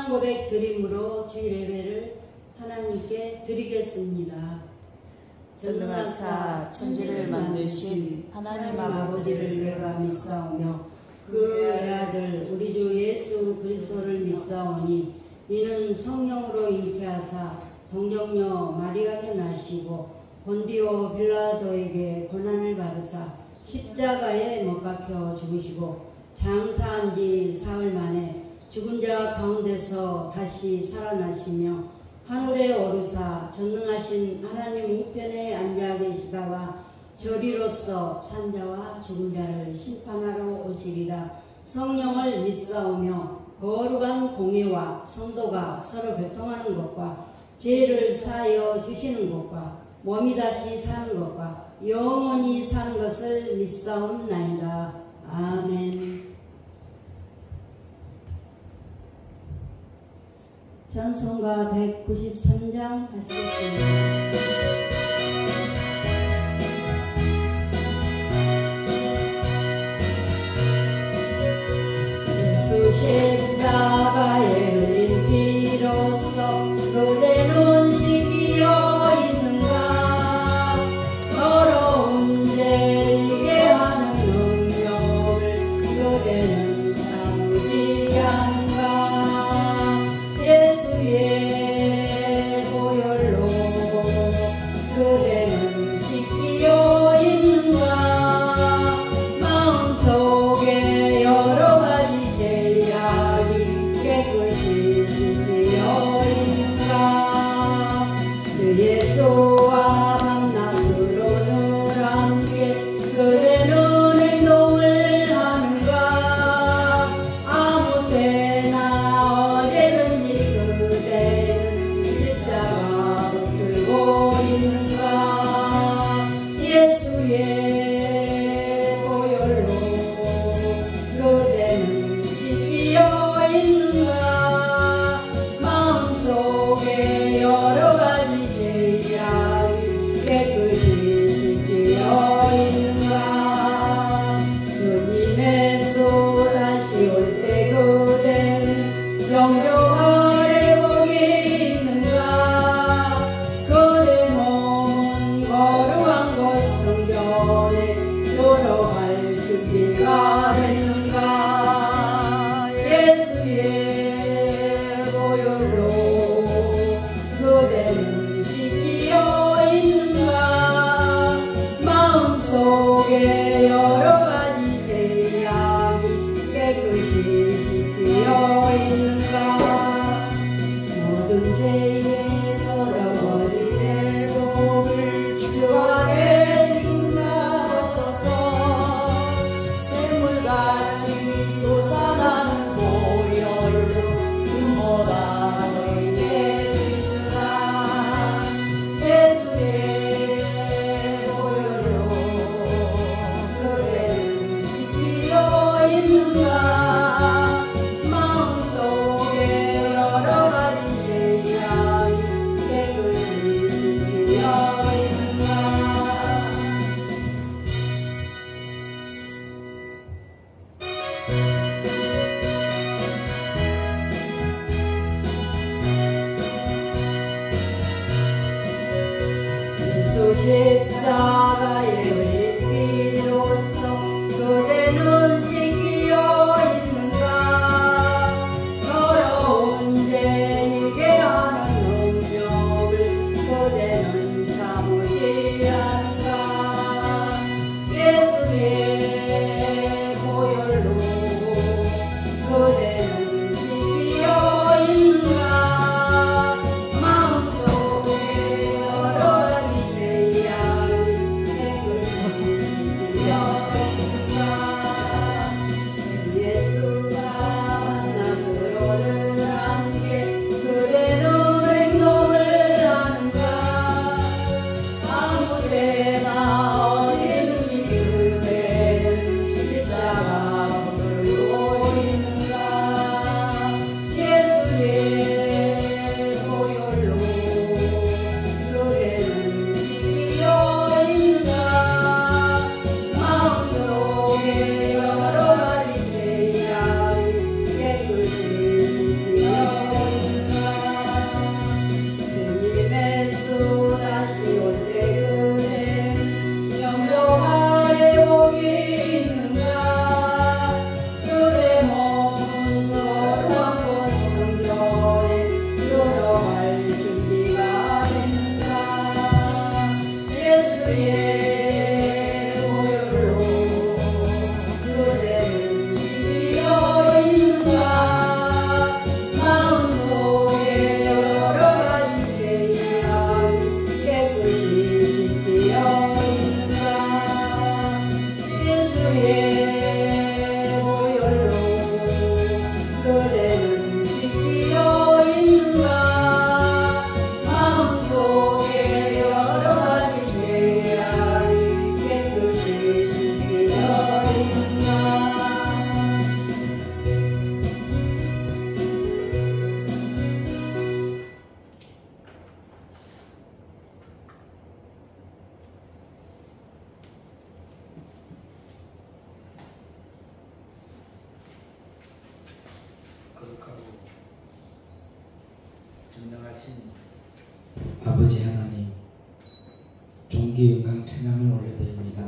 신앙 고백 드림으로 주일 예배를 하나님께 드리겠습니다. 전능하사 천지를 만드신 하나님 아버지를 내가 믿사오며 그 외아들 우리 주 예수 그리스도를 믿사오니 이는 성령으로 잉태하사 동정녀 마리아에게 나시고 본디오 빌라도에게 고난을 받으사 십자가에 못 박혀 죽으시고 장사한 지 사흘 만에 죽은 자 가운데서 다시 살아나시며 하늘에 오르사 전능하신 하나님 우편에 앉아 계시다가 저리로서 산자와 죽은 자를 심판하러 오시리라. 성령을 믿사오며 거룩한 공의와 성도가 서로 교통하는 것과 죄를 사하여 주시는 것과 몸이 다시 사는 것과 영원히 사는 것을 믿사옵나이다. 아멘. 찬송가 193장 하시겠습니다. 예수 십자가에 흘린 피로써 그대는 씻기어 있는가. 더러운 죄이게 하는 능력을 그대는 참지 않은가. 예수의 보혈로 그대는 씻기어 있는가. 마음속에 여러 가지 죄악이 깨끗이 씻기어 있는가. 주 예수와 밤낮으로 늘 함께 그대는 행동을 하는가. 아무 때나 언제든지 그대는 십자가 붙들고 있는가. 예수의 보혈로 그대는 씻기어 있는가. 마음속에 여러 가지 죄악이 깨끗이 씻기어 있는가. 주님의 수 다시 올 때 그대는 영적 아래 복이 있는가. 그대 몸은 거룩한 곳 성전에 들어갈 준비가 됐는가. 예수의 보혈로 그대는 씻기어 있는가. 마음속에 여러 가지 죄악이 깨끗이 씻기어 있는가. 모든 죄에 돌아버린 일복을 주 앞에 지금 나가소서. 샘물같이 솟아나는 보혈로 눈보다 너희에게 씻으라. 예수의 보혈로 그대는 씻기어 있는가. 마음속에 여러 가지 죄악이 깨끗이 씻기어 있는가. 예수 십자가에 흘린 피로써 그대는 씻기어 있는가. 더러운 죄이게 하는 능력을 그대는 참지 않은가. 예수의 보혈로 그대는 씻기어 있는가. 마음속에 여러 가지 죄악이 전능하신 아버지 하나님, 존귀 영광 찬양을 올려드립니다.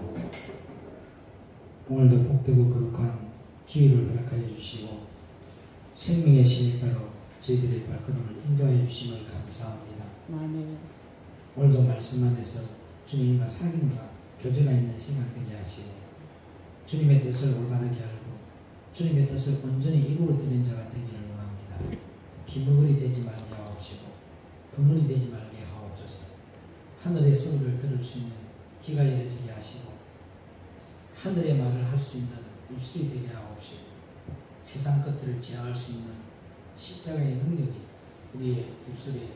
오늘도 복되고 거룩한 주일을 허락하여 주시고 생명의 시내가로 저희들의 발걸음을 인도하여 주심을 감사합니다. 아멘. 오늘도 말씀 안에서 주님과 상인과 교제가 있는 시간 되게 하시고 주님의 뜻을 올바르게 알고 주님의 뜻을 온전히 이루어드리는 자가 되기를 원합니다. 비무글이 되지 말게 하옵시고 버물이 되지 말게 하옵소서. 하늘의 소리를 들을 수 있는 귀가 열어지게 하시고 하늘의 말을 할 수 있는 입술이 되게 하옵시고 세상 것들을 제어할 수 있는 십자가의 능력이 우리의 입술에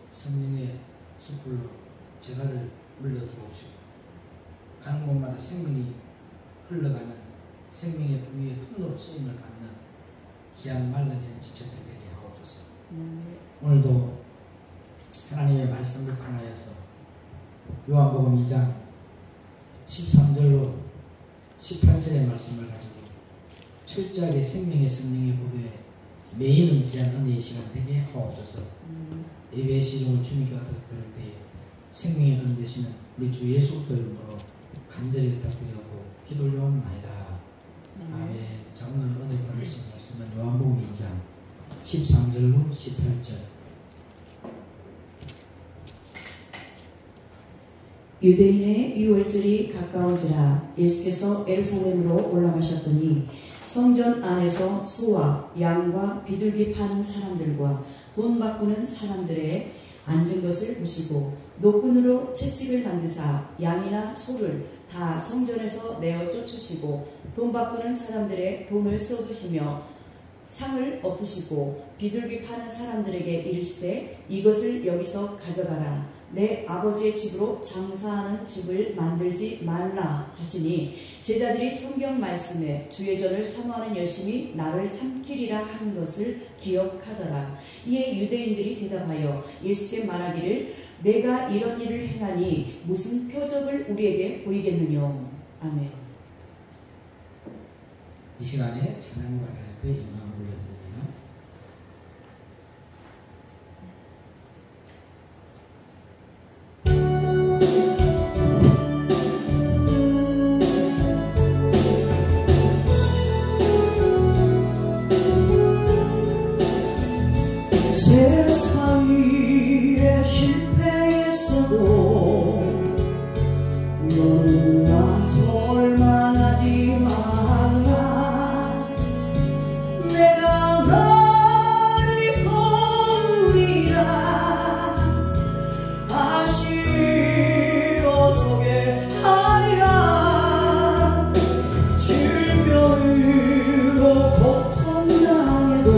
성령의 숯불로 제가를 물려주옵시고 가는 곳마다 생명이 흘러가는 생명의 부위의 통로로 쓰임을 받는 귀한 말라진 지체들 되게 하옵소서. 오늘도 하나님의 말씀을 통하여서 요한복음 2장 13절로 18절의 말씀을 가지고 철저하게 생명의 성령의 법에 매이는 귀한 은혜의 시간 되게 하옵소서. 예배의 시종을 주님께 어떻게 그럴 때에 생명의 돈 되시는 우리 주 예수 그리스도 이름으로 간절히 부탁드리고 기도 올려옵나이다. 아멘. 자, 오늘 은혜 받으신 말씀은 요한복음 2장 13절로 18절. 유대인의 유월절이 가까운지라 예수께서 예루살렘으로 올라가셨더니 성전 안에서 소와 양과 비둘기 파는 사람들과 돈 바꾸는 사람들의 앉은 것을 보시고 노끈으로 채찍을 만드사 양이나 소를 다 성전에서 내어 쫓으시고 돈 바꾸는 사람들의 돈을 쏟으시며 상을 엎으시고 비둘기 파는 사람들에게 이르시되 이것을 여기서 가져가라. 내 아버지의 집으로 장사하는 집을 만들지 말라 하시니 제자들이 성경 말씀에 주의 전을 사모하는 여심이 나를 삼키리라 하는 것을 기억하더라. 이에 유대인들이 대답하여 예수께 말하기를 내가 이런 일을 행하니 무슨 표적을 우리에게 보이겠느냐. 아멘. 이 시간에 찬양과 예배 영광을 올려드립니다. 세상 일에 실패했어도 너는 나 절망하지 말라. 내가 너를 도우리라. 다시 일어서게 하리라. 질병으로 고통당해도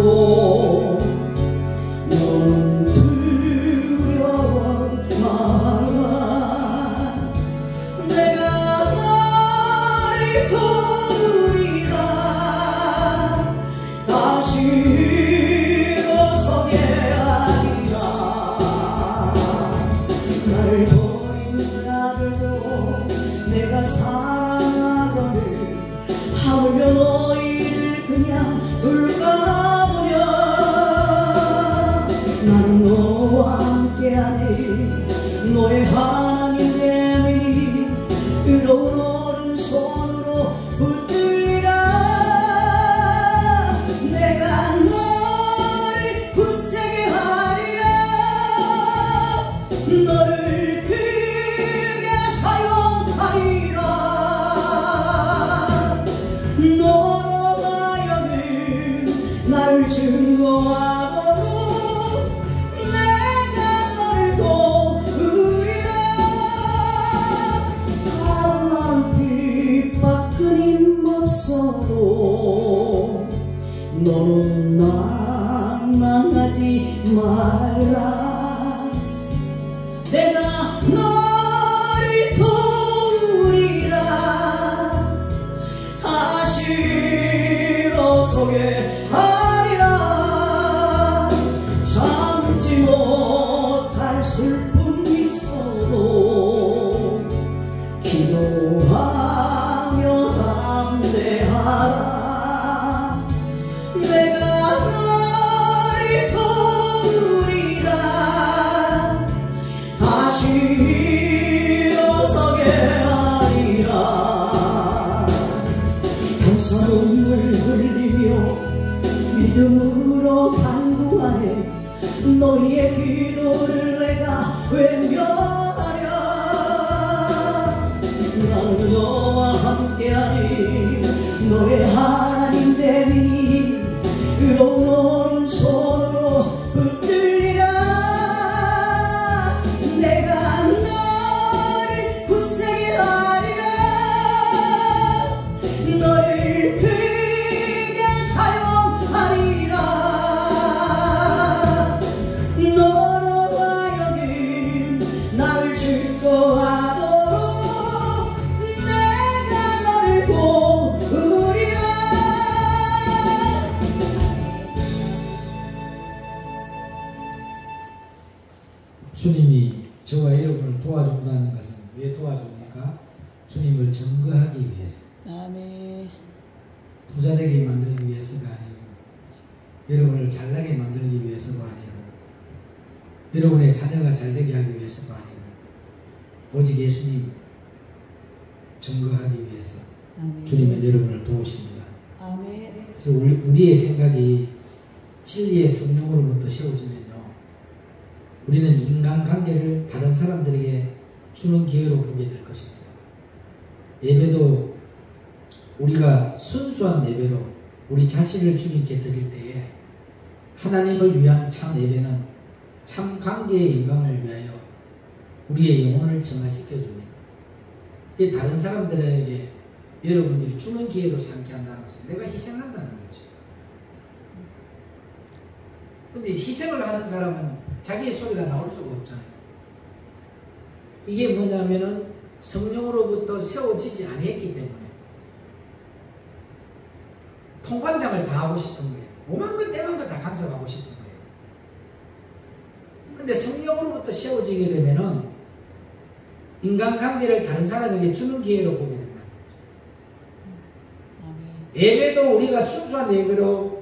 사랑하거늘 하물며 너희를 그냥 둘까 보냐. 나는 너와 함께하니 너의 하나님 되니 의로운 오른손으로 붙들리라. 내가 너를 굳세게 하리라. 너를 크게 사용하리라. 너로 하여금 나를 증거하도록 내가 너를 도우리라. 한낱 핍박 끊임없어도 너는 낭망하지 말라. 내가 너를 도우리라. 다시 일어서게 하리라. 참지 못할 슬픔이 있어도 기도하며 담대하라. 내가 너를 도우리라. 그만해. 너희의 기도를 내가 외면하랴. 나는 너와 함께하니 너의 하나님 되리니 의로운 오른손으로 붙들리라. 내가 너를 굳세게 하리라. 너를 크게 사용하리라. 너로 하여금 나를 즐거워하도록 내가 너를 도우리라. 주님이 저와 여러분을 도와준다는 것은 왜 도와줍니까? 주님을 증거하기 위해서, 아멘. 부자되게 만들기 위해서가 아니고, 여러분을 잘나게 만들기 위해서가 아니고, 여러분의 자녀가 잘되게 하기 위해서가 아니고, 오직 예수님 증거하기 위해서 아멘. 주님은 여러분을 도우십니다. 아멘. 그래서 우리의 생각이 진리의 성령으로부터 세워지면요, 우리는 인간관계를 다른 사람들에게 주는 기회로 보게 될 것입니다. 예배도 우리가 순수한 예배로 우리 자신을 주님께 드릴 때에 하나님을 위한 참 예배는 참 관계의 영광을 위하여 우리의 영혼을 정화시켜줍니다. 그게 다른 사람들에게 여러분들이 주는 기회로 삼게 한다는 것은 내가 희생한다는 거죠. 근데 희생을 하는 사람은 자기의 소리가 나올 수가 없잖아요. 이게 뭐냐면은 성령으로부터 세워지지 아니했기 때문에 통관장을 다 하고 싶은 거예요. 오만 것 때만 것 다 간섭하고 싶은 거예요. 근데 성령으로부터 세워지게 되면은 인간관계를 다른 사람에게 주는 기회로 보게 된다는 거죠. 예배도 우리가 순수한 예배로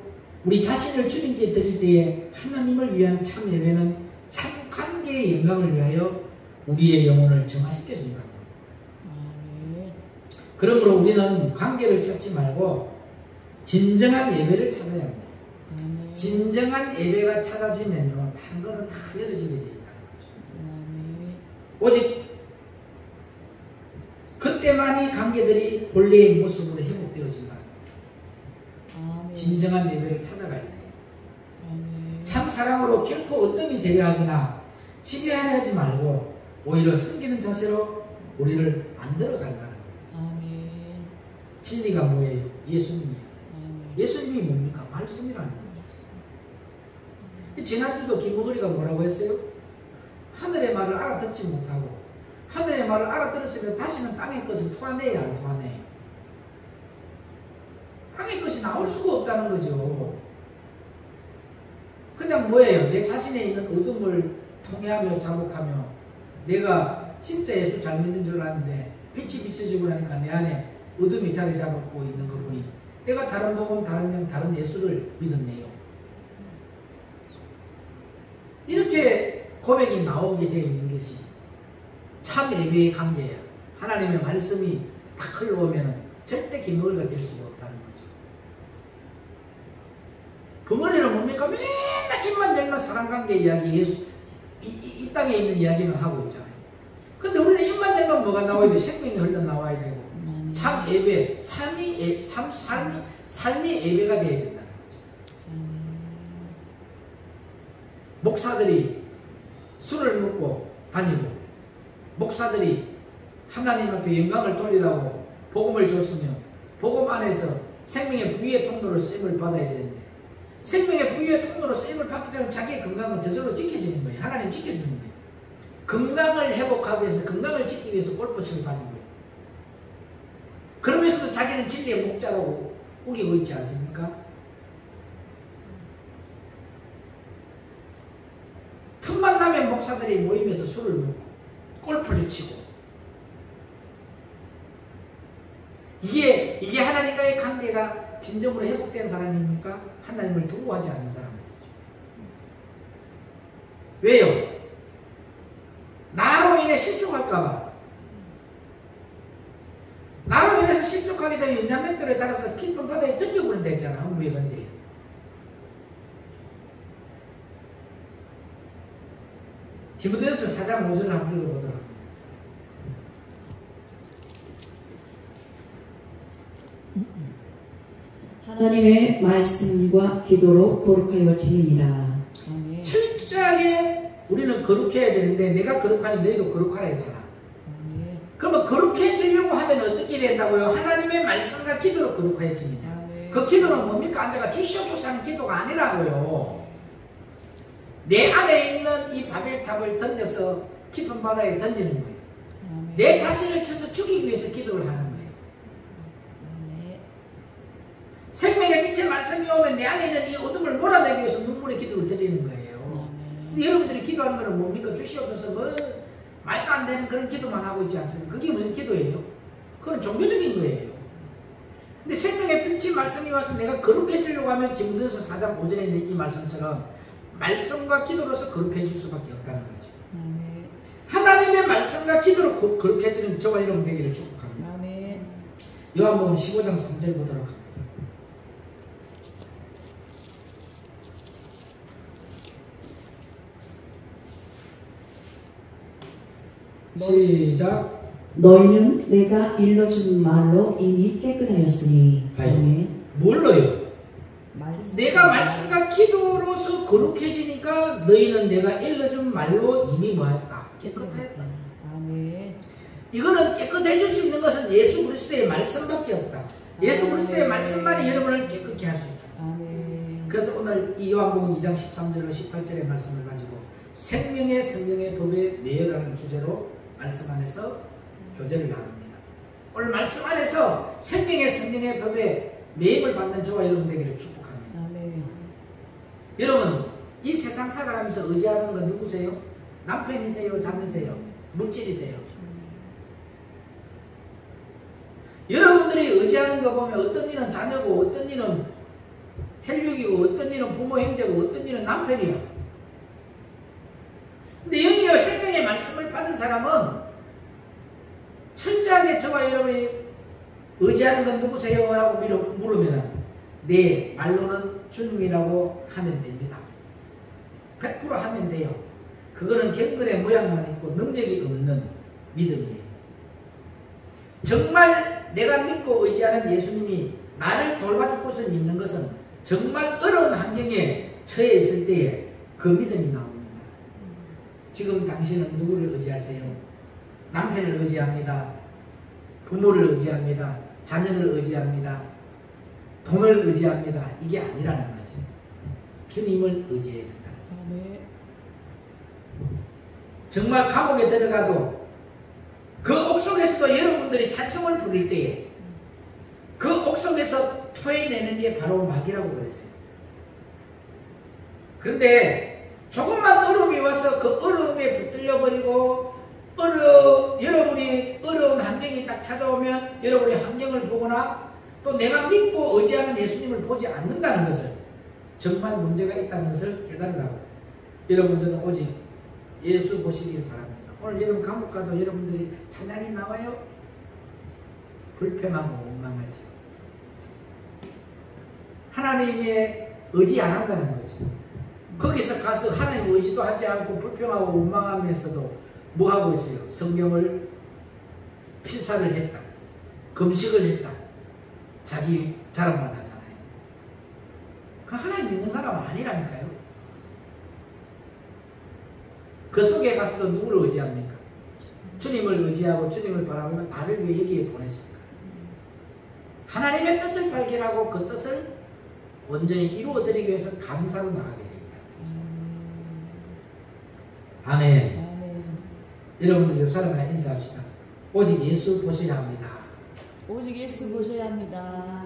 우리 자신을 주님께 드릴 때에 하나님을 위한 참 예배는 참 관계의 영광을 위하여 우리의 영혼을 정화시켜 준다는 거예요. 그러므로 우리는 관계를 찾지 말고 진정한 예배를 찾아야 합니다. 진정한 예배가 찾아지면요, 다른 거는 다 열어지게 되어 있다는 거죠. 오직 그때만이 관계들이 본래의 모습으로 회복되어진다. 진정한 예배를 찾아갈 때, 참 사랑으로 결코 어떤 되려 하거나 지배하려 하지 말고 오히려 섬기는 자세로 우리를 만들어 간다는 거예요. 진리가 뭐예요? 예수님이에요. 예수님이 뭡니까? 말씀이라는 거죠. 지난주도 김목걸이가 뭐라고 했어요? 하늘의 말을 알아듣지 못하고, 하늘의 말을 알아들었으면 다시는 땅의 것을 토하내야 안 토하내요? 땅의 것이 나올 수가 없다는 거죠. 그냥 뭐예요? 내 자신에 있는 어둠을 통해하며 자복하며 내가 진짜 예수 잘 믿는 줄 알았는데 빛이 비춰지고 나니까 내 안에 어둠이 자리 잡고 있는 거 보니 내가 다른 복음, 다른 영, 다른 예수를 믿었네요. 이렇게 고백이 나오게 되어 있는 것이 참 예배의 관계예요. 하나님의 말씀이 딱 흘러오면 절대 김머리가 될 수가 없다는 거죠. 그 머리는 뭡니까? 맨날 입만 열면 사랑관계 이야기, 예수, 이 땅에 있는 이야기만 하고 있잖아요. 근데 우리는 입만 열면 뭐가 나와야 돼? 생명이 흘러나와야 되고 참 예배, 삶이 예배가 되어야 된다는 거죠. 목사들이 술을 먹고 다니고, 목사들이 하나님 앞에 영광을 돌리라고 복음을 줬으면 복음 안에서 생명의 부유의 통로로 쓰임을 받아야 되는데, 생명의 부유의 통로로 쓰임을 받기 때문에 자기의 건강은 저절로 지켜지는 거예요. 하나님 지켜주는 거예요. 건강을 회복하기 위해서, 건강을 지키기 위해서 골프치를 받는 거예요. 그러면서도 자기는 진리의 목자라고 우기고 있지 않습니까? 틈만 나면 목사들이 모임에서 술을 먹고 골프를 치고, 이게 하나님과의 관계가 진정으로 회복된 사람입니까? 하나님을 두려워하지 않는 사람들이죠. 왜요? 나로 인해 실족할까봐. 나로 인해서 실족하게 되면 인자맷돌에 따라서 깊은 바다에 던져버린다 했잖아. 우리의 건세에. 디모데후서 4장 5절을 한번 읽어보도록 합니다. 하나님의 말씀과 기도로 거룩하여 지니라. 아멘. 철저하게 우리는 거룩해야 되는데 내가 거룩하니 너희도 거룩하라 했잖아. 아멘. 그러면 거룩해지려고 하면 어떻게 된다고요? 하나님의 말씀과 기도로 거룩해집니다. 아멘. 그 기도는 뭡니까? 앉아가 주시옵소서 하는 기도가 아니라고요. 내 안에 있는 이 바벨탑을 던져서 깊은 바다에 던지는 거예요. 아멘. 내 자신을 쳐서 죽이기 위해서 기도를 하는 거예요. 아멘. 생명의 빛의 말씀이 오면 내 안에 있는 이 어둠을 몰아내기 위해서 눈물의 기도를 드리는 거예요. 아멘. 근데 여러분들이 기도하는 거는 뭡니까? 주시옵소서 뭐 말도 안 되는 그런 기도만 하고 있지 않습니까? 그게 무슨 기도예요? 그건 종교적인 거예요. 근데 생명의 빛의 말씀이 와서 내가 거룩해지려고 하면 디모데후서 4장 5절에 있는 이 말씀처럼 말씀과 기도로서 거룩해질 수밖에 없다는 거죠. 아멘. 하나님의 말씀과 기도로 거룩해지는 저와 여러분 되기를 축복합니다. 아멘. 요한복음 15장 3절 보도록 합니다. 시작. 너희는 내가 일러준 말로 이미 깨끗하였으니. 아멘. 뭘로요? 말씀. 내가 말씀과 기도로서 거룩해지니까 너희는 내가 일러준 말로 이미 뭐했다? 깨끗했다. 아멘. 이거는 깨끗해질 수 있는 것은 예수 그리스도의 말씀밖에 없다. 예수 그리스도의 말씀만이 여러분을 깨끗게 할 수 있다. 아멘. 그래서 오늘 이 요한복음 2장 13절로 18절의 말씀을 가지고 생명의 성령의 법에 매여라는 주제로 말씀 안에서 교제를 나눕니다. 오늘 말씀 안에서 생명의 성령의 법에 매임을 받는 저와 여러분 되기를 축복합니다. 아멘. 여러분 이 세상 살아가면서 의지하는 건 누구세요? 남편이세요? 자녀세요? 물질이세요? 여러분들이 의지하는 거 보면 어떤 일은 자녀고 어떤 일은 혈육이고 어떤 일은 부모 형제고 어떤 일은 남편이야. 근데 여기요 생명의 말씀을 받은 사람은 철저하게 저와 여러분이 의지하는 건 누구세요? 라고 물으면 네 말로는 주님이라고 하면 됩니다. 100% 하면 돼요. 그거는 경건의 모양만 있고 능력이 없는 믿음이에요. 정말 내가 믿고 의지하는 예수님이 나를 돌봐줄 것을 믿는 것은 정말 어려운 환경에 처해 있을 때에 그 믿음이 나옵니다. 지금 당신은 누구를 의지하세요? 남편을 의지합니다. 부모를 의지합니다. 자녀를 의지합니다. 돈을 의지합니다. 이게 아니라는 거죠. 주님을 의지해야 된다. 아멘. 정말 감옥에 들어가도 그 옥속에서도 여러분들이 찬송을 부를 때에 그 옥속에서 토해내는 게 바로 막이라고 그랬어요. 그런데 조금만 어려움이 와서 그 어려움에 붙들려 버리고 여러분이 어려운 환경이 딱 찾아오면 여러분의 환경을 보거나 또 내가 믿고 의지하는 예수님을 보지 않는다는 것을 정말 문제가 있다는 것을 깨달으라고 여러분들은 오직 예수 보시길 바랍니다. 오늘 여러분 감옥 가도 여러분들이 찬양이 나와요? 불편하고 원망하지. 하나님의 의지 안 한다는 거죠. 거기서 가서 하나님 의지도 하지 않고 불평하고 원망하면서도 뭐 하고 있어요? 성경을 필사를 했다. 금식을 했다. 자기 자랑만 하잖아요. 그 하나님 믿는 사람은 아니라니까요. 그 속에 가서도 누구를 의지합니까? 주님을 의지하고 주님을 바라보면 나를 왜 여기에 보냈을까? 하나님의 뜻을 발견하고 그 뜻을 온전히 이루어드리기 위해서 감사로 나가게 됩니다. 아멘. 아멘. 여러분들 옆 사람과 인사합시다. 오직 예수 보셔야 합니다. 오직 예수 보셔야 합니다.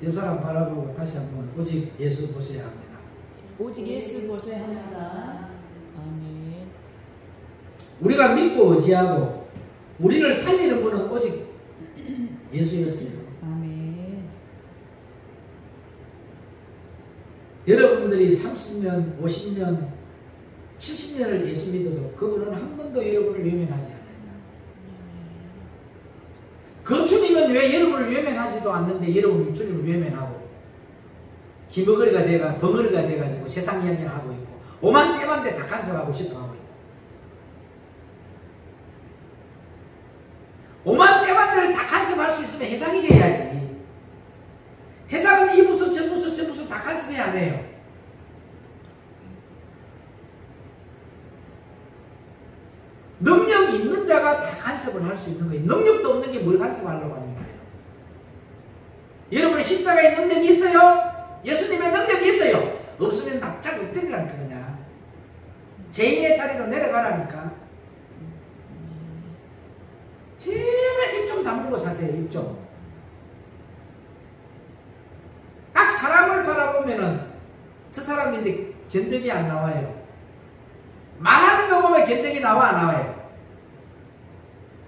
옆 사람 바라보고 다시 한번 오직 예수 보셔야 합니다. 오직 예수 보셔야 합니다. 아멘. 우리가 믿고 의지하고 우리를 살리는 분은 오직 예수였어요. 아멘. 여러분들이 30년, 50년, 70년을 예수 믿어도 그분은 한 번도 여러분을 외면하지 않는다. 그 주님은 왜 여러분을 외면하지도 않는데 여러분이 주님을 외면하고 기머거리가 돼가 벙어리가 돼가지고 세상 이야기를 하고 있고 오만 때만 돼 다 간섭하고 싶어 하고 있고 오만 때만들 다 간섭할 수 있으면 회장이 돼야지. 회장은 이 부서 저 부서 저 부서 다 간섭해야 안 해요. 능력이 있는 자가 다 간섭을 할 수 있는 거예요. 능력도 없는 게 뭘 간섭하려고 합니까? 여러분의 십자가에 능력이 있어요? 예수님의 능력이 있어요? 없으면 납작 엎드리라니까 그냥. 죄인의 자리로 내려가라니까. 제발 입 좀 다물고 사세요. 입 좀. 딱 사람을 바라보면은 저 사람인데 견적이 안 나와요. 말하는 거 보면 견적이 나와 안 나와요?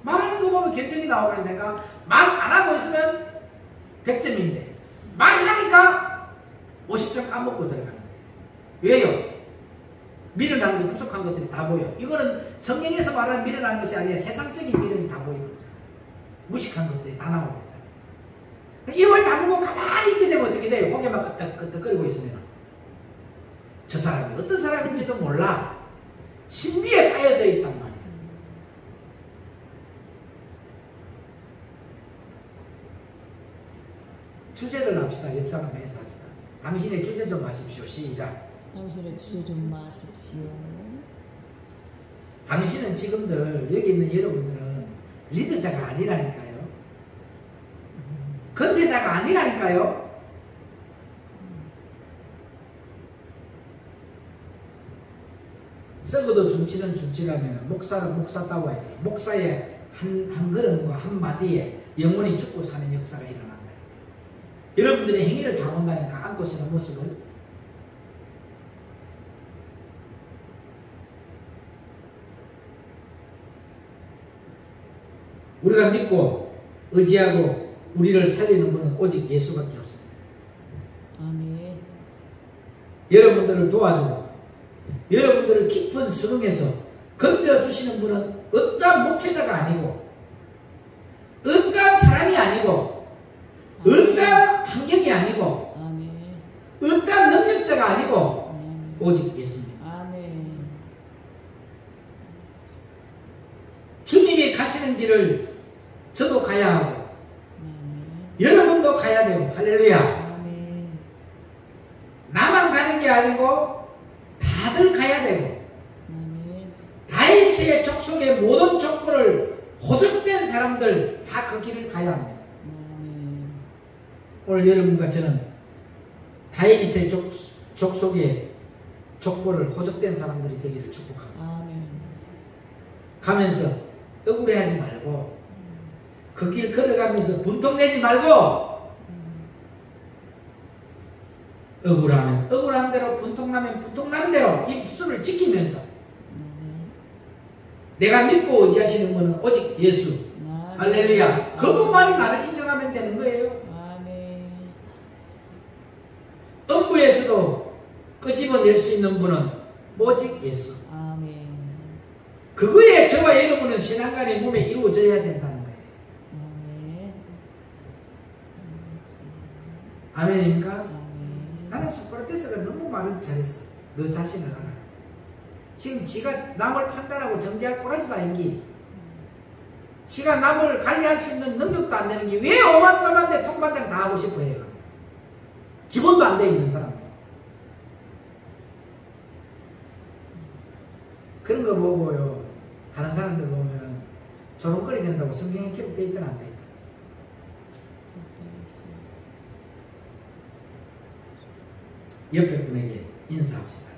말하는 거 보면 견적이 나오면 내가 말 안 하고 있으면 100점인데 말하니까 50점 까먹고 들어가는 거예요. 왜요? 미련한 것, 부족한 것들이 다 보여. 이거는 성경에서 말하는 미련한 것이 아니라 세상적인 미련이 다 보이는 거잖아요. 무식한 것들이 다 나오는 거잖아요. 입을 다물고 가만히 있게 되면 어떻게 돼요? 고개만 끄덕끄덕거리고 있으면 저 사람이 어떤 사람인지도 몰라. 신비에 쌓여져 있단 말이에요. 주제를 합시다. 옆 사람 해서 합시다. 당신의 주제 좀 하십시오. 시작. 당신의 주제 좀 마십시오. 당신은 지금들 여기 있는 여러분들은 리더자가 아니라니까요. 건세자가 아니라니까요. 썩어도 중치는 중치라면 목사는 목사다고 해야 돼요. 목사의 한 걸음과 한 마디에 영혼이 죽고 사는 역사가 일어난다. 여러분들의 행위를 다 본다니까. 안고 서는 모습을. 우리가 믿고 의지하고 우리를 살리는 분은 오직 예수밖에 없습니다. 아멘. 여러분들을 도와주고 여러분들을 깊은 수능에서 건져주시는 분은 어떠한 목회자가 아니고 어떠한 사람이 아니고 어떠한 환경이 아니고 아멘. 어떠한 능력자가 아니고 아멘. 오직 예수입니다. 아멘. 주님이 가시는 길을 저도 가야 하고 아멘. 여러분도 가야 되고. 할렐루야. 아멘. 나만 가는 게 아니고 다들 가야 되고 아멘. 다윗의 족속의 모든 족보를 호적된 사람들 다 그 길을 가야 합니다. 아멘. 오늘 여러분과 저는 다윗의 족속의 족보를 호적된 사람들이 되기를 축복합니다. 아멘. 가면서 억울해하지 말고 그 길 걸어가면서 분통내지 말고 억울하면 억울한 대로 분통나면 분통나는 대로 이 수를 지키면서 내가 믿고 의지하시는 분은 오직 예수. 할렐루야. 그분만이 나를 인정하면 되는 거예요. 아멘. 음부에서도 끄집어낼 수 있는 분은 오직 예수. 아멘. 그거에 저와 여러분은 신앙관의 몸에 이루어져야 된다는 거예요. 아멘. 아멘입니까? 아멘. 나는 소크라테스가 너무 말을 잘했어. 너 자신을 알아. 지금 지가 남을 판단하고 정죄할 꼬라지도 아닌기. 지가 남을 관리할 수 있는 능력도 안 되는 게 왜 오만감한데 통반장 다 하고 싶어 해요. 기본도 안 돼 있는 사람들. 그런 거 보고요. 다른 사람들 보면은 조롱거리 된다고 성경에 기록되어 있든 안 돼 있든. 옆에 분에게 인사합시다.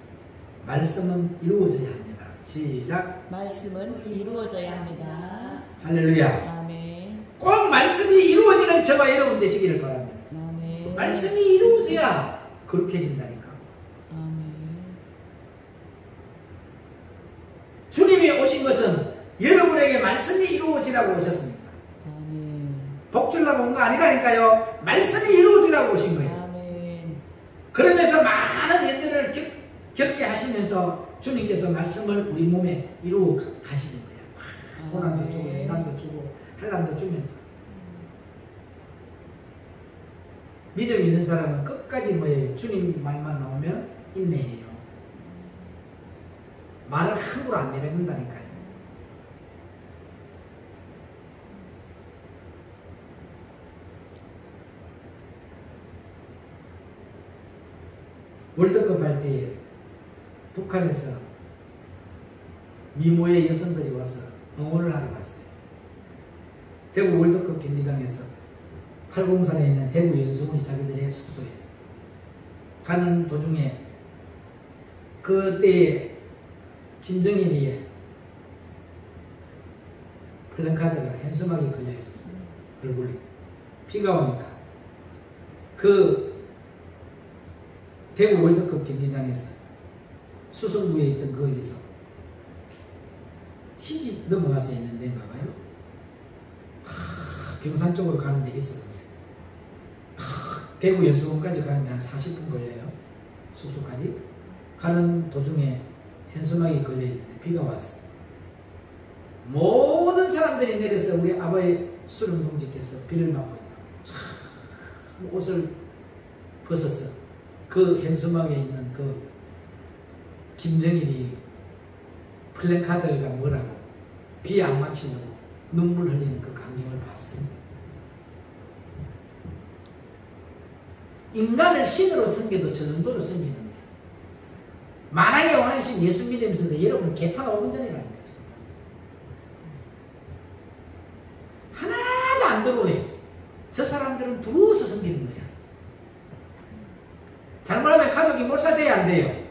말씀은 이루어져야 합니다. 시작. 말씀은 이루어져야 합니다. 할렐루야. 아멘. 꼭 말씀이 이루어지는 저와 여러분 되시기를 바랍니다. 아멘. 말씀이 이루어져야 그렇게 해진다니까. 아멘. 주님이 오신 것은 여러분에게 말씀이 이루어지라고 오셨습니다. 아멘. 복 주려고 온 거 아니라니까요. 말씀이 이루어지라고 오신 거예요. 아멘. 그러면서 많은 일들을 겪게 하시면서 주님께서 말씀을 우리 몸에 이루어 가시는 거예요. 고난도 주고 영광도 주고 한란도 주면서. 믿음 있는 사람은 끝까지 뭐예요? 주님 말만 나오면 인내해요. 말을 함부로 안 내뱉는다니까요. 월드컵 할 때 북한에서 미모의 여성들이 와서 응원을 하러 갔어요. 대구 월드컵 경기장에서 803에 있는 대구 연수원이 자기들의 숙소에 가는 도중에 그때 김정일이의 플랜카드가 현수막에 걸려 있었어요. 얼굴이 비가 오니까 그 대구 월드컵 경기장에서 수성구에 있던 거기서 시집 넘어가서 있는 데인가 봐요. 경산 쪽으로 가는 데 있었거든요. 대구 연수원까지 가는데 한 40분 걸려요. 숙소까지. 가는 도중에 현수막이 걸려있는데 비가 왔어요. 모든 사람들이 내려서 우리 아버지 수령 동지께서 비를 맞고 있다고 참 옷을 벗어서 그 현수막에 있는 그 김정일이 플랜카드가 뭐라고 비 안 맞히려고 눈물 흘리는 그 광경을 봤어요. 인간을 신으로 섬겨도 저 정도로 섬기는 거예요. 만약에 왕이신 예수 믿으면서도 여러분은 개파가 5분 전이라는 거죠. 하나도 안 들어오요. 저 사람들은 두려워서 섬기는 거야. 잘못하면 가족이 몰살돼야 안 돼요.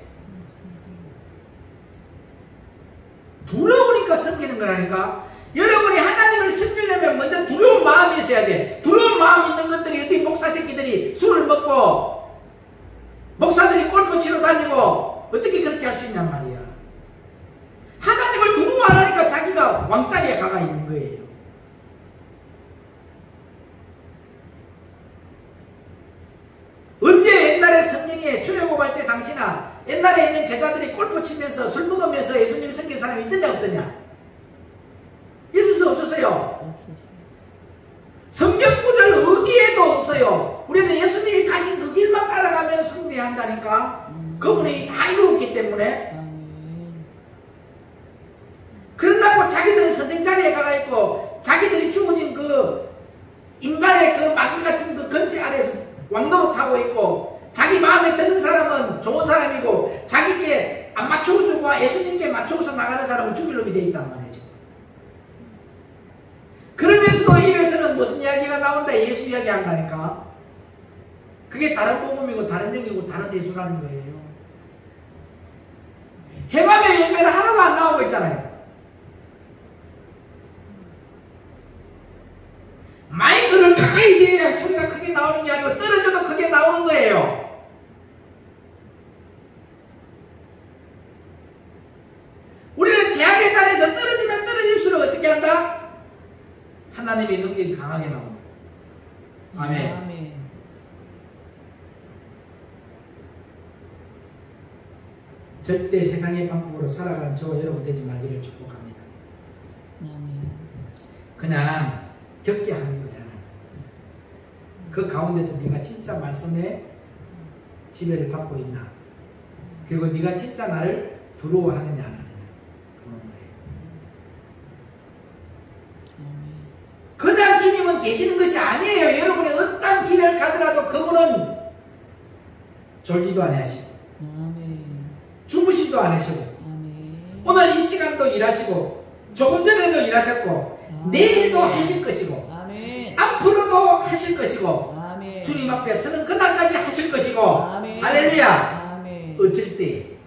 두려우니까 섬기는 거라니까. 여러분이 하나님을 섬기려면 먼저 두려운 마음이 있어야 돼. 두려운 마음이 있는 것들이 어디 목사 새끼들이 술을 먹고 목사들이 골프 치러 다니고 어떻게 그렇게 할 수 있냔 말이야. 하나님을 두려워 안 하니까 자기가 왕자리에 가가 있는 거예요. 언제 옛날에 성령에 출애굽할 때 당신아 옛날에 있는 제자들이 골프 치면서 술 먹으면서 예수님 섬긴 사람이 있더냐 없더냐? 있을 수 없었어요. 없었어요. 성경 구절 어디에도 없어요. 우리는 예수님이 가신 그 길만 따라가면 승리해야 한다니까. 그분이 다 이루었기 때문에. 아멘. 그런다고 자기들은 선생 자리에 가가 있고 자기들이 죽어진 그 인간의 그 마귀 같은 그 건세 아래에서 왕노릇 하고 있고 자기 마음에 드는 사람은 좋은 사람이고 자기께 안 맞춰주고 예수님께 맞춰서 나가는 사람은 죽일 놈이 되어 있단 말이죠. 그러면서도 입에서는 무슨 이야기가 나온다? 예수 이야기 한다니까. 그게 다른 복음이고 다른 영이고 다른 예수라는 거예요. 행함의 열매는 하나도 안 나오고 있잖아요. 마이크를 가까이 대야 소리가 크게 나오는 게 아니고 떨어져도 크게 나오는 거예요. 우리는 제약의 단에서 떨어지면 떨어질수록 어떻게 한다? 하나님의 능력이 강하게 나옵니다. 아멘. 아멘. 절대 세상의 방법으로 살아가는 저와 여러분 되지 말기를 축복합니다. 아멘. 그냥 겪게 하는 거야. 그 가운데서 네가 진짜 말씀에 지배를 받고 있나? 그리고 네가 진짜 나를 두려워하느냐 안 하느냐 그런 거예요. 그냥 주님은 계시는 것이 아니에요. 여러분이 어떤 길을 가더라도 그분은 졸지도 아니하시고 주무시도 않으시고 오늘 이 시간도 일하시고 조금 전에도 일하셨고 내일도 하실 것이고 앞으로도 하실 것이고 주님 앞에 서는 그날까지 하실 것이고 할렐루야. 어쩔 때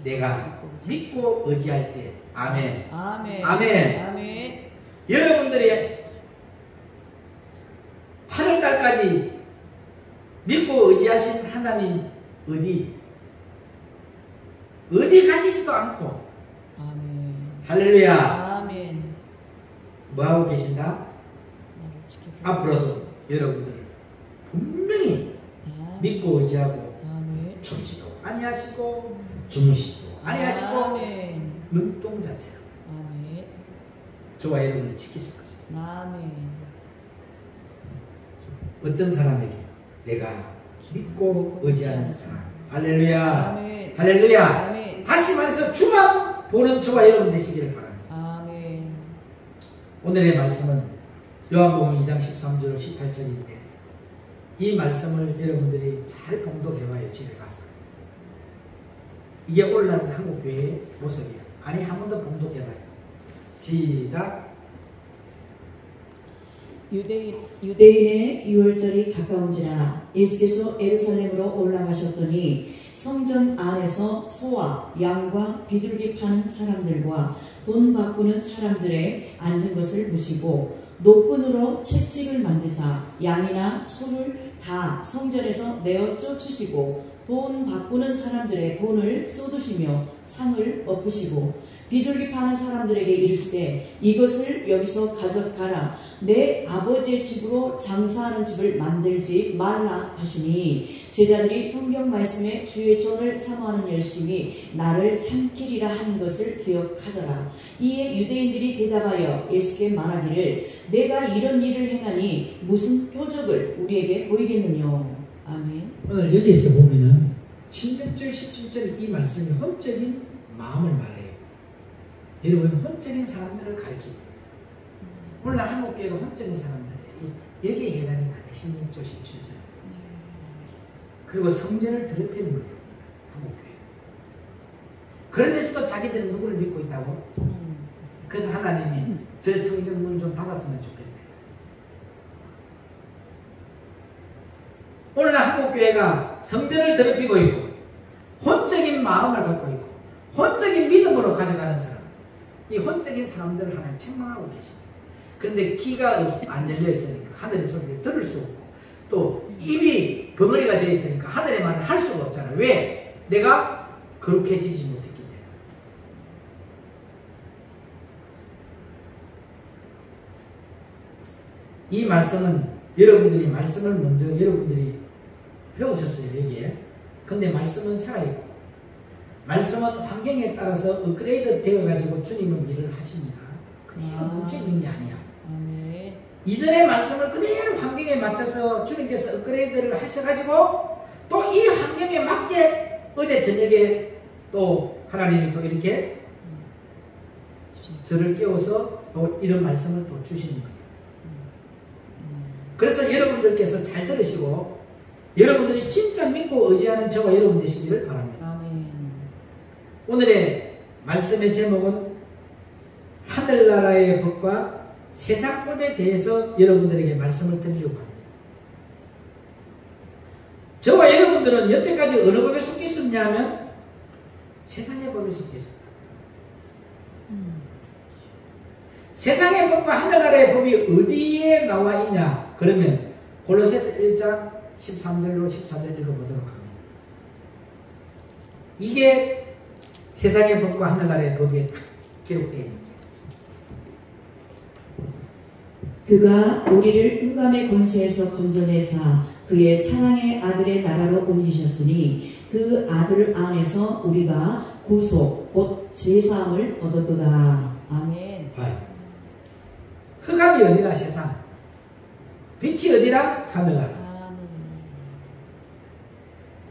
내가 믿고 의지할 때 아멘. 아멘. 여러분들이 8월달까지 믿고 의지하신 하나님 어디 가시지도 않고 할렐루야. 뭐하고 계신다? 앞으로도 여러분들을 분명히 믿고 의지하고 졸지도 아니하시고 주무시지도 아니하시고 눈동자처럼 저와 여러분을 지키실 것입니다. 어떤 사람에게 내가 믿고 의지하는 사람 할렐루야. 할렐루야. 다시 말해서 주만 보는 저와 여러분 되시기를 바랍니다. 오늘의 말씀은 요한복음 2장 13절 18절인데 이 말씀을 여러분들이 잘 봉독해봐요. 집에 가서. 이게 오늘날 한국교회의 모습이에요. 아니, 한 번 더 봉독해봐요. 시작. 유대인의 유월절이 가까운지라 예수께서 예루살렘으로 올라가셨더니 성전 안에서 소와 양과 비둘기 파는 사람들과 돈 바꾸는 사람들의 앉은 것을 보시고 노끈으로 채찍을 만드사 양이나 소를 다 성전에서 내어 쫓으시고 돈 바꾸는 사람들의 돈을 쏟으시며 상을 엎으시고 비둘기 파는 사람들에게 이르시되 이것을 여기서 가져가라. 내 아버지의 집으로 장사하는 집을 만들지 말라 하시니 제자들이 성경 말씀에 주의 전을 사모하는 열심히 나를 삼키리라 하는 것을 기억하더라. 이에 유대인들이 대답하여 예수께 말하기를 내가 이런 일을 행하니 무슨 표적을 우리에게 보이겠느냐. 아멘. 오늘 여기에서 보면은 16절 17절 이 말씀이 혼적인 마음을 말해요. 여러분, 혼적인 사람들을 가리킵니다. 오늘날 한국교회가 혼적인 사람들이에요. 여기에 해당이 다 16절 17절. 그리고 성전을 더럽히는 거예요. 한국교회. 그러면서도 자기들은 누구를 믿고 있다고? 그래서 하나님이 저 성전 문 좀 닫았으면 좋겠다. 오늘날 한국교회가 성전을 더럽히고 있고 혼적인 마음을 갖고 있고 혼적인 믿음으로 가져가는 사람, 이 혼적인 사람들을 하나님 책망하고 계십니다. 그런데 귀가 안 열려 있으니까 하늘의 소리를 들을 수 없고 또 입이 벙어리가 되어 있으니까 하늘의 말을 할 수가 없잖아요. 왜? 내가 거룩해지지 못했기 때문에. 이 말씀은 여러분들이 말씀을 먼저 여러분들이 배우셨어요. 여기에. 근데 말씀은 살아있고 말씀은 환경에 따라서 업그레이드 되어가지고 주님은 일을 하십니다. 그냥 멈춰있는 게 아니야. 이전의 말씀을 그대로 환경에 맞춰서 주님께서 업그레이드를 하셔가지고 또 이 환경에 맞게 어제 저녁에 또 하나님이 또 이렇게 저를 깨워서 또 이런 말씀을 또 주시는 거예요. 그래서 여러분들께서 잘 들으시고 여러분들이 진짜 믿고 의지하는 저와 여러분 되시기를 바랍니다. 오늘의 말씀의 제목은 하늘나라의 법과 세상법에 대해서 여러분들에게 말씀을 드리려고 합니다. 저와 여러분들은 여태까지 어느 법에 속해 있었냐면 세상의 법에 속해 있었다. 세상의 법과 하늘나라의 법이 어디에 나와 있냐? 그러면 골로새서 1장 13절로 14절 읽어보도록 합니다. 이게 세상의 법과 하늘나라의 법에 기록되어 있습니다. 그가 우리를 흑암의 권세에서 건져내사 그의 사랑의 아들의 나라로 옮기셨으니 그 아들 안에서 우리가 구속 곧 제사함을 얻었도다. 아멘. 흑암이 어디라? 세상. 빛이 어디라? 하늘나라.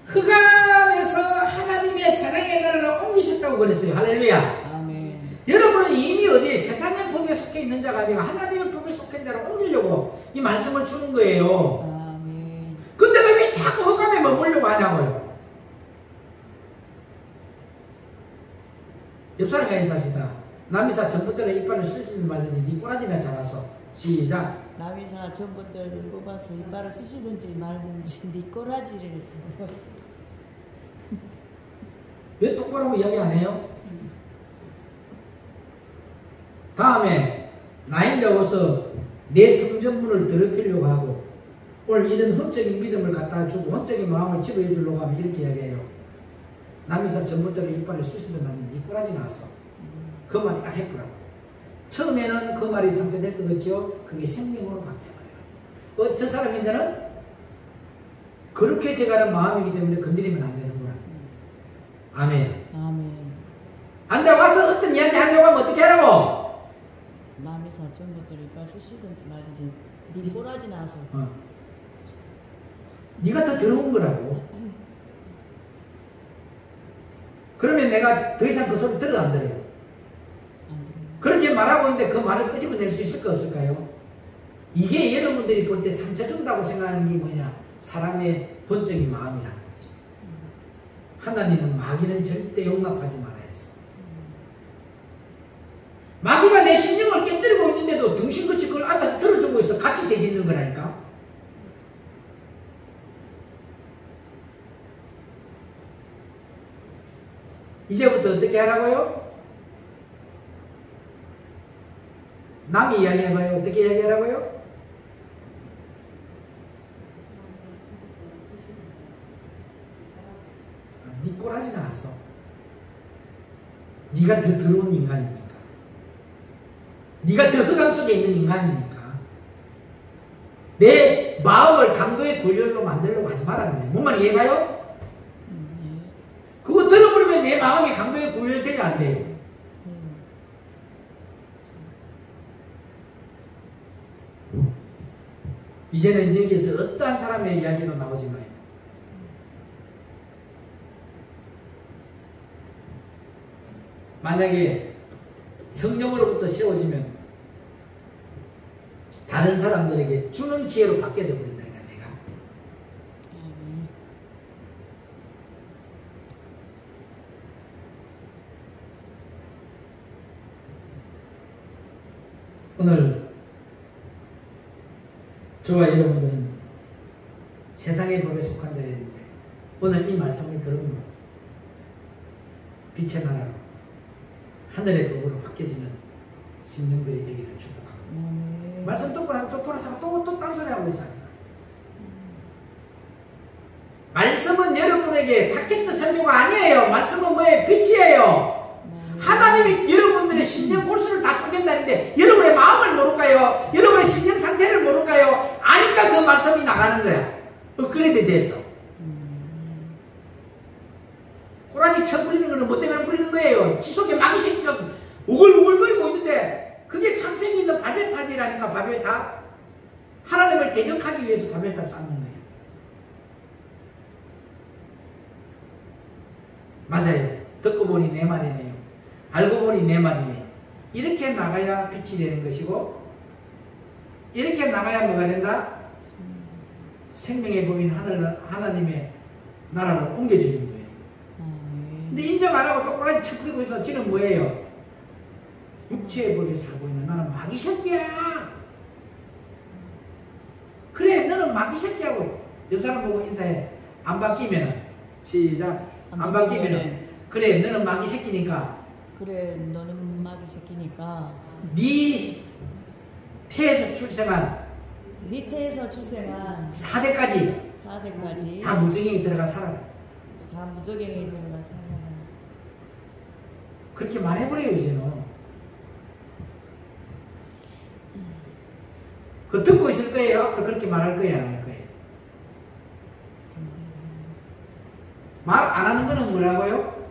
흑암에서 하나님의 사랑의 나라를 옮기셨다고 그랬어요. 할렐루야. 아멘. 여러분은 이미 어디에 세상의 법에 속해 있는 자가 아니고 하나님의 법에 속한 자를 옮기려고 이 말씀을 주는 거예요. 아멘. 근데 왜 자꾸 흑암에 머물려고 하냐고요. 옆 사람과 인사합시다. 남이사 전봇대로 이빨을 쓰시는 말든지 니 꼬라지나 잡아서. 시작. 남이사 전봇대를 뽑아서 이빨을 쓰시든지 말든지 네 꼬라지를 왜 똑바로 이야기 안 해요? 다음에 나이 먹어서 내 성전문을 더럽히려고 하고 오늘 이런 헛적인 믿음을 갖다 주고 헛적인 마음을 집어해 주려고 하면 이렇게 이야기해요. 남이사 전봇대로 이빨을 쑤시든 말든지 니 꼬라지 나왔어. 그 말이 딱 했더라고. 처음에는 그 말이 상처될 것 같지요? 그게 생명으로 바뀌어버려요. 저 사람인데는 그렇게 제가는 마음이기 때문에 건드리면 안 되는구나. 아멘. 아멘. 앉아와서 어떤 이야기 하려고 하면 어떻게 하라고? 남이사 전봇대로 이빨 쓰시든지 말든지 네 꼬라지 나서 네가 더 더러운 거라고. 그러면 내가 더 이상 그 소리 들어 안 들어요? 그렇게 말하고 있는데 그 말을 끄집어낼 수 있을까 없을까요? 이게 여러분들이 볼 때 상처 준다고 생각하는 게 뭐냐? 사람의 본적인 마음이라는 거죠. 하나님은 마귀는 절대 용납하지 말아야 했어. 마귀가 내 심령을 깨뜨리고 있는데도 등신같이 그걸 앉아서 들어주고 있어. 같이 죄 짓는 거라니까. 이제부터 어떻게 하라고요? 남이 이야기해봐요. 어떻게 이야기하라고요? 네 꼴하지는 않았어. 네가 더 더러운 인간이니까. 네가 더 흑암 속에 있는 인간이니까. 내 마음을 강도의 권력으로 만들려고 하지 말라는 거예요. 뭔 말 이해가요? 그거 들어버리면 내 마음이 강도의 권력이 되면 안 돼요. 이제는 여기에서 어떠한 사람의 이야기도 나오지 마요. 만약에 성령으로부터 세워지면 다른 사람들에게 주는 기회로 바뀌어져 버린다니까 내가. 오늘 저와 여러분들은 세상의 법에 속한 자였는데 오늘 이 말씀을 들으면 빛의 나라로 하늘의 법으로 바뀌어지는 심령들이 되기를 축복합니다. 말씀 똑바로 또 돌아서 또 딴소리하고 있어요. 말씀은 여러분에게 탁켓트 설교가 아니에요. 말씀은 뭐예요? 빛이에요. 하나님이 여러분들의 심령 골수를 다 쪼갠다는데 여러분의 마음을 모를까요? 여러분의 심령 상태를 모를까요? 아니까 그 말씀이 나가는 거야. 업그레이드 돼서. 꼬라지 쳐 부리는 거는 뭐 때문에 부리는 거예요? 지속에 마귀 새끼가 우글우글거리고 있는데 그게 창세기 있는 바벨탑이라니까. 바벨탑. 하나님을 대적하기 위해서 바벨탑 쌓는 거예요. 맞아요. 듣고 보니 내 말이네요. 알고 보니 내 말이네요. 이렇게 나가야 빛이 되는 것이고 이렇게 나가야 뭐가 된다? 생명의 법인 하나님의 나라로 옮겨지는 거예요. 근데 인정 안 하고 똑바로 쳐부리고 있어. 지금 뭐예요? 육체의 법에 살고 있는 나는 마귀 새끼야. 그래 너는 마귀 새끼하고 옆 사람 보고 인사해. 안 바뀌면은 시작. 안 바뀌면은 그래 너는 마귀 새끼니까. 그래 너는 마귀 새끼니까. 네 태에서 출생한 네 태에서 출생한 4대까지 다 무정행이 들어가 살아라. 다 무적행에 들어가 살아라. 그렇게 말해버려요 이제는. 그거 듣고 있을 거예요. 앞으로 그렇게 말할 거예요 안 할 거예요? 말 안 하는 거는 뭐라고요?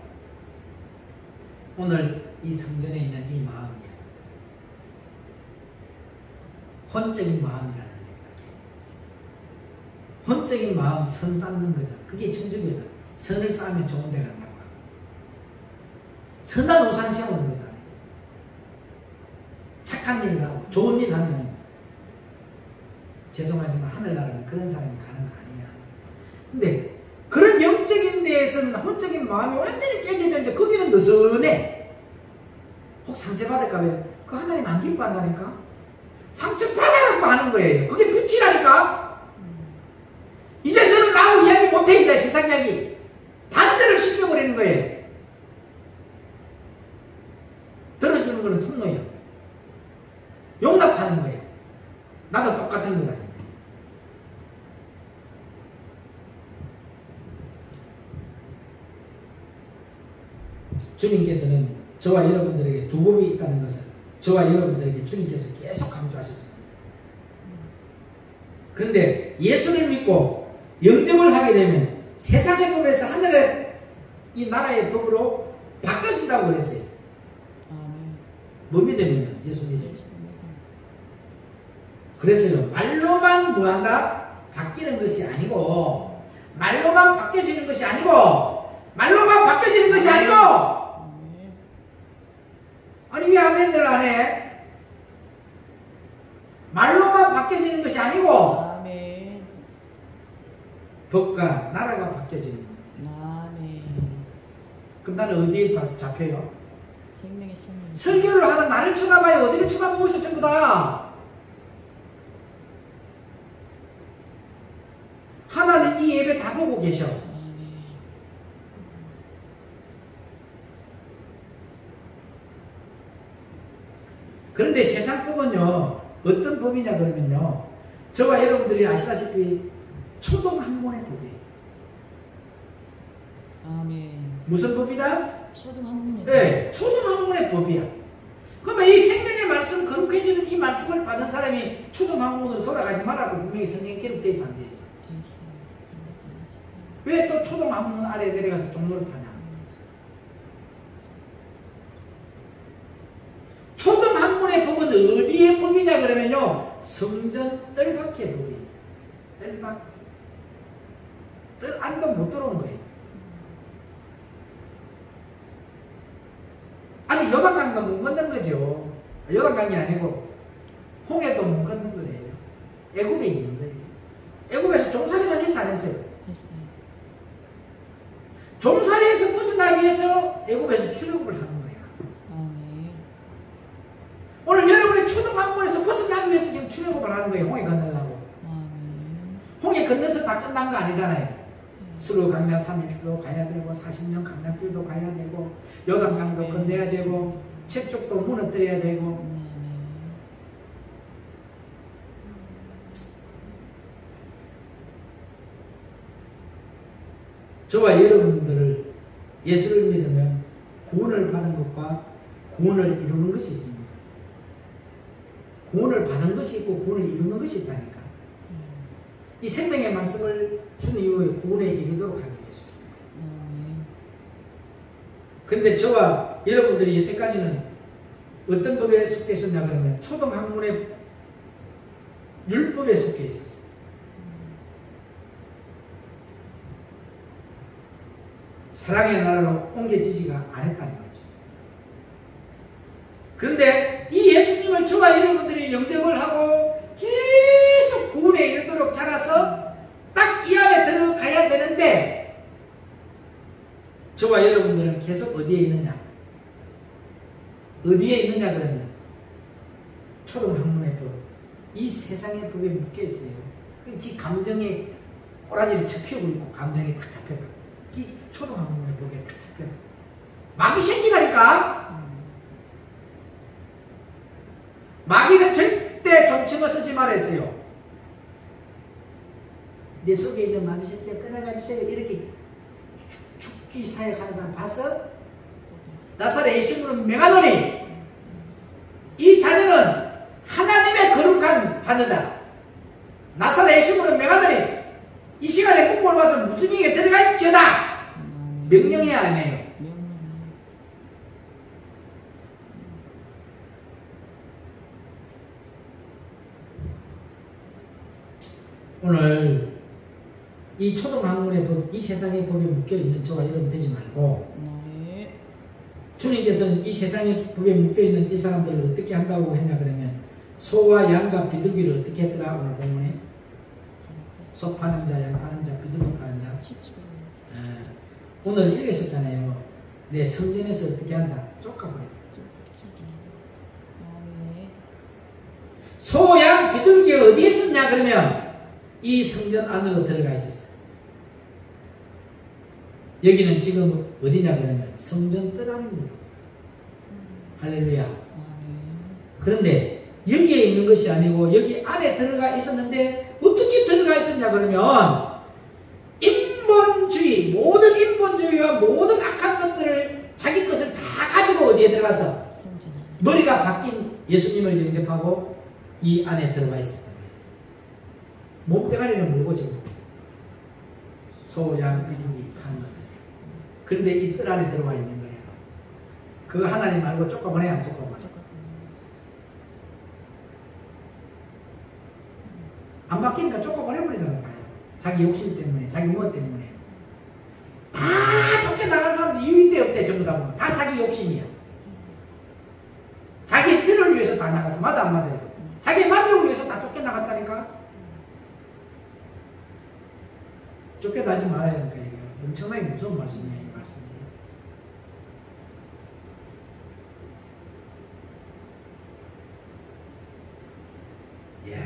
오늘 이 성전에 있는 이 마음이야. 혼적인 마음이라는 거예요. 혼적인 마음 선 쌓는 거잖아. 그게 천주교잖아. 선을 쌓으면 좋은 데 간다고 하고. 선한 우상 세우는 거잖아요. 착한 일 하고 좋은 일 하면 죄송하지만 하늘나라는 그런 사람이 가는 거 아니야. 근데 그런 영적인 데에서는 혼적인 마음이 완전히 깨져있는데 거기는 느슨해. 혹 상처받을까봐 그 하나님 안 기뻐한다니까. 상처받아라고 하는 거예요. 그게 빛이라니까. 이제 너는 나하고 이야기 못해. 이제 세상 이야기 반대를 시켜버리는 거예요. 들어주는 거는 통로야. 용납하는 거예요. 나도 똑같은 거다. 주님께서는 저와 여러분들에게 두 법이 있다는 것을 저와 여러분들에게 주님께서 계속 강조하셨습니다. 그런데 예수를 믿고 영접을 하게 되면 세상의 법에서 하늘의 이 나라의 법으로 바꿔진다고 그랬어요. 뭐 믿으면 예수 믿으면. 그래서요 말로만 뭐한다? 바뀌는 것이 아니고 말로만 바뀌어지는 것이 아니고 말로만 바뀌어지는 것이 아니고 아니 왜 아멘을 안 해? 말로만 바뀌어지는 것이 아니고 아멘. 법과 나라가 바뀌어집니다. 아멘. 그럼 나는 어디에 잡혀요? 생명의 성령. 설교를 하는 나를 쳐다봐요. 어디를 쳐다보고 있어 전부 다. 하나님 이 예배 다 보고 계셔. 아멘. 그런데 세상 법은요, 어떤 법이냐 그러면요, 저와 여러분들이 아시다시피 초동학문의 법이에요. 아멘. 무슨 법이다? 초등학문에. 네, 초동학문의 법이야. 그러면 이 생명의 말씀, 거룩해지는 이 말씀을 받은 사람이 초동학문으로 돌아가지 말라고 분명히 성경에 기록되어 있어, 안 되어 있어? 됐어요. 왜 또 초동학문 아래에 내려가서 종로를 타냐? 초동학문의 법은 어디의 법이냐 그러면요, 성전 뜰밖의 법이에요. 뜰밖. 뜰 안도 못 들어오는 거예요. 아직 요단강도 못 건넌 거죠. 요단강이 아니고 홍해도 못 건넌 거예요. 애굽에 있는 거예요. 애굽에서 종살이만 했어, 안 했어요? 했어요. 종살이에서 벗어나기 위해서 애굽에서 출애굽을 하는 거야. 아멘. 오늘 여러분의 초등학문에서 벗어나기 위해서 지금 출애굽을 하는 거예요. 홍해 건너려고. 아멘. 홍해 건너서 다 끝난 거 아니잖아요. 수로 강량 3일도 가야 되고 40년 강량길도 가야 되고 요단강도 건너야 되고 채쪽도 무너뜨려야 되고. 저와 여러분들을 예수를 믿으면 구원을 받은 것과 구원을 이루는 것이 있습니다. 구원을 받은 것이 있고 구원을 이루는 것이 있다니까. 이 생명의 말씀을 준 이후에 구원에 이르도록 하기 위해서. 그런데 저와 여러분들이 여태까지는 어떤 법에 속해 있었냐 그러면 초등학문의 율법에 속해 있었어요. 사랑의 나라로 옮겨지지가 않았다는 거죠. 그런데 이 예수님을 저와 여러분들이 영접을 하고 계속 구원에 이르도록 자라서 딱 이 안에 들어가야 되는데 저와 여러분들은 계속 어디에 있느냐? 어디에 있느냐 그러면 초등학문의 법, 이 세상의 법에 묶여 있어요. 지 감정에 꼬라지를 접히고 있고 감정이 딱 잡혀가. 이 초등학문의 법에 딱 잡혀. 마귀 새끼라니까. 마귀는 절대 존칭을 쓰지 말았어요. 내 속에 있는 마귀 새끼가 떠나가 주세요. 이렇게 죽기 사역하는 사람 봤어? 나사렛 예수님으로 명하노니 이 자녀는 하나님의 거룩한 자녀다. 나사렛 예수님으로 명하노니 이 시간에 꿈을 봐서 무슨 얘기가 들어갈지어다. 명령해야 안 해요. 오늘 이 초등학문의 법, 이 세상의 법에 묶여있는 저와 여러분 되지 말고 주님께서는 이 세상의 법에 묶여있는 이 사람들을 어떻게 한다고 했냐 그러면 소와 양과 비둘기를 어떻게 했더라 오늘 본문에 소 파는 자, 양 파는 자, 비둘기 파는 자. 오늘 읽으셨잖아요. 내 성전에서 어떻게 한다? 쫓아버려. 소, 양, 비둘기가 어디에 있었냐 그러면 이 성전 안으로 들어가 있었어요. 여기는 지금 어디냐 그러면 성전 뜰 안입니다. 할렐루야. 그런데 여기에 있는 것이 아니고 여기 안에 들어가 있었는데 어떻게 들어가 있었냐 그러면 인본주의, 모든 인본주의와 모든 악한 것들을 자기 것을 다 가지고 어디에 들어가서 머리가 바뀐 예수님을 영접하고 이 안에 들어가 있었다. 몸뚱아리는 물고 지금 소, 양, 비둘기 하는 것. 그런데 이 뜰 안에 들어가 있는 거예요. 그거 하나님 말고 쫓아보내야 안 쫓아보내. 안 바뀌니까 쫓아보내버리잖아요. 자기 욕심 때문에, 자기 무엇 때문에. 다 쫓겨나간 사람들 이유인데 없대. 전부 다 보면 다 자기 욕심이야. 자기 필요를 위해서 다 나가서. 맞아 안 맞아요? 자기 만족을 위해서 다 쫓겨나갔다니까. 쫓겨나지 말아야 되니까 이게 엄청나게 무서운 말씀이에요. 이 말씀이. 이야,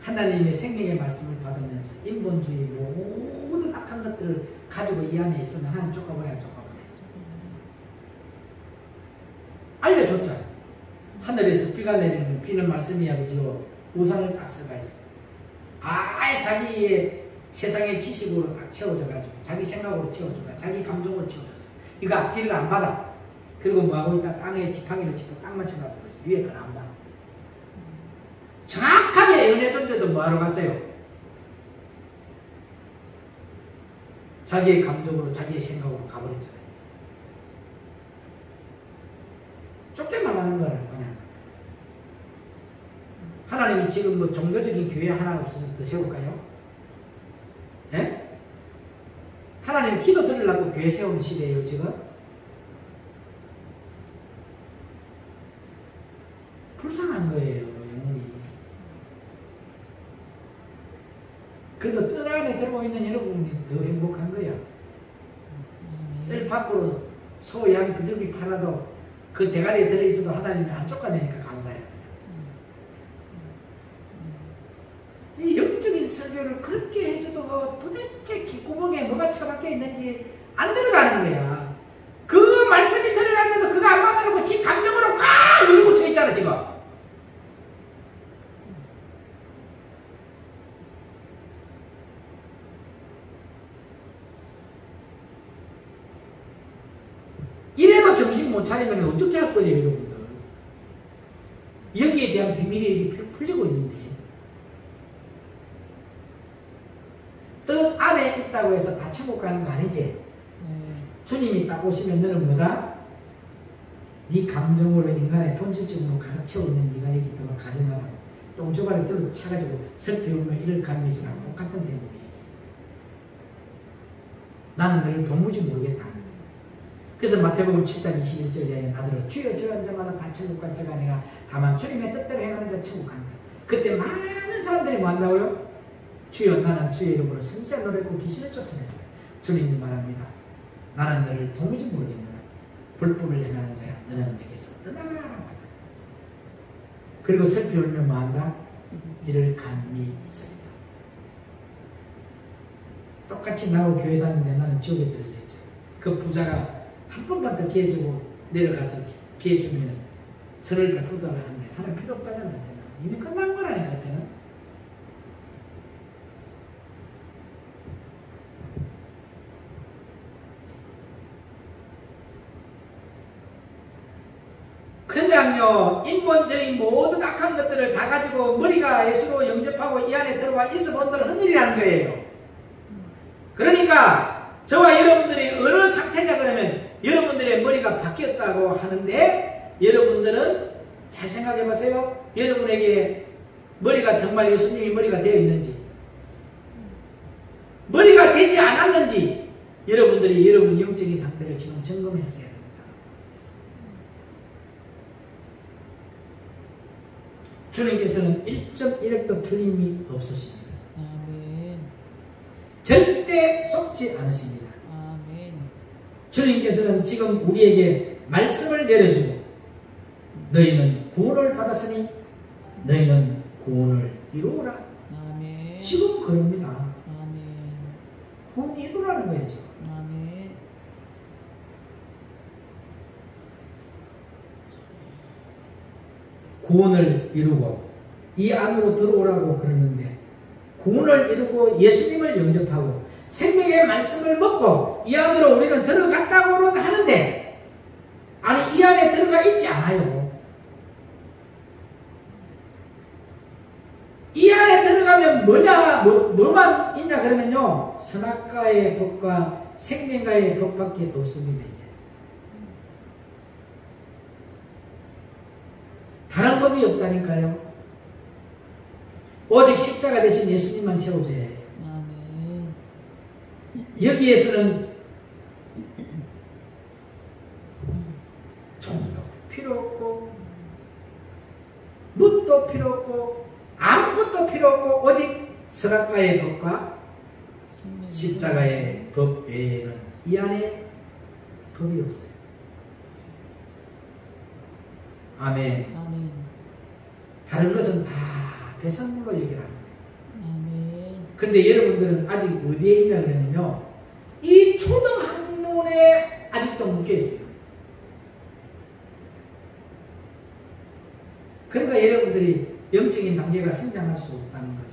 하나님의 생명의 말씀을 받으면서 인본주의 모든 악한 것들을 가지고 이 안에 있으면 하나님 쫓아버려야 쫓아버려요. 알려줬잖아요. 하늘에서 비가 내리는 비는 말씀이 아버지요 우산을 딱 써가 있어요. 아예 자기의 세상의 지식으로 딱 채워져가지고 자기 생각으로 채워줘가 자기 감정으로 채워졌어. 이거 비를 안 받아. 그리고 뭐하고 있다 땅에 지팡이를 짚고 땅만 쳐다보고 있어. 위에 건 안 봐. 정확하게 연애줬는데도 뭐하러 갔어요? 자기의 감정으로 자기의 생각으로 가버렸잖아요. 쫓겨나가는 거라는 거냐. 하나님이 지금 뭐 종교적인 교회 하나 없어서 더 세울까요? 예? 하나님 기도 들으려고 교회 세우는 시대예요 지금? 불쌍한 거예요 영혼이. 그래도 뜰 안에 들고 있는 여러분이 더 행복한 거야. 뜰 밖으로 소, 양, 비둘기 팔아도 그 대가리에 들어있어도 하나님이 안 쫓아내니까 감사해요. 이 영적인 설교를 그렇게 해줘도 도대체 귓구멍에 뭐가 처박혀 있는지 안 들어가는 거야. 그 말씀이 들어갔는데도 그거 안 받아놓고 지 감정으로 꽉 누르고 쳐 있잖아 지금. 이래도 정신 못 차리면 어떻게 할 거예요 여러분들. 여기에 대한 비밀이 풀리고 있는데 뜻 안에 있다고 해서 다 천국 가는 거 아니지? 주님이 딱 오시면 너는 뭐다? 네 감정으로 인간의 본질적으로 가득 채워 있는 네가 여기 들어와 가정하다 똥조가리 들어 차가지고 설태우면 이를 감미시랑 똑같은 대목이에요. 나는 너를 도무지 모르겠다. 그래서 마태복음 7장 21절에 나더러 주여 주여 한 자마다 다 천국 갈 자가 아니라 다만 주님의 뜻대로 행하는 자 천국 간다. 그때 많은 사람들이 뭐 한다고요? 주여 나는 주의 이름으로 승자 노래고 귀신을 쫓아낸다. 주님이 말합니다. 나는 너를 도무지 모르겠노라. 불법을 행하는 자야 너는 내게서 떠나가라 하자. 그리고 슬피 울면 뭐 한다? 이를 감히 있습니다. 똑같이 나하고 교회 다니는데 나는 지옥에 떨어져 있잖아. 그 부자가 한 번만 더 기회 주고 내려가서 기회 주면 선을 베풀도록 하는데 하나님 필요 없다잖아요. 이미 끝난 거라니까 그때는. 그냥요 인본주의 모든 악한 것들을 다 가지고 머리가 예수로 영접하고 이 안에 들어와 있어 본들 흔들이라는 거예요. 그러니까 저와 여러분들이 어느 상태냐 그러면 여러분들의 머리가 바뀌었다고 하는데 여러분들은 잘 생각해 보세요. 여러분에게 머리가 정말 예수님이 머리가 되어 있는지 머리가 되지 않았는지 여러분들이 여러분 영적인 상태를 지금 점검했어야 됩니다. 주님께서는 1.1핵도 틀림이 없으십니다. 아멘. 절대 속지 않으십니다. 아멘. 주님께서는 지금 우리에게 말씀을 내려주고 너희는 구원을 받았으니 너희는 구원을 이루어라. 아멘. 지금 그럽니다. 아멘. 구원 이루라는 거예요 지금. 아멘. 구원을 이루고 이 안으로 들어오라고 그러는데 구원을 이루고 예수님을 영접하고 생명의 말씀을 먹고 이 안으로 우리는 들어갔다고는 하는데 아니 이 안에 들어가 있지 않아요. 이 안에 들어가면 뭐만 있냐 그러면요 선악과의 법과 생명과의 법밖에 없습니다. 이제 다른 법이 없다니까요. 오직 십자가 대신 예수님만 세워져야 해요. 아멘. 여기에서는 종도 필요 없고 묻도 필요 없고 아무것도 필요 없고 오직 선악과의 법과 십자가의 법 외에는 이 안에 법이 없어요. 아멘. 아멘. 다른 것은 다 배설물로 얘기를 하는 거예요. 아멘. 그런데 여러분들은 아직 어디에 있냐 그러면요, 이 초등 학문에 아직도 묶여 있어요. 그러니까 여러분들이 영적인 단계가 성장할 수 없다는 거죠.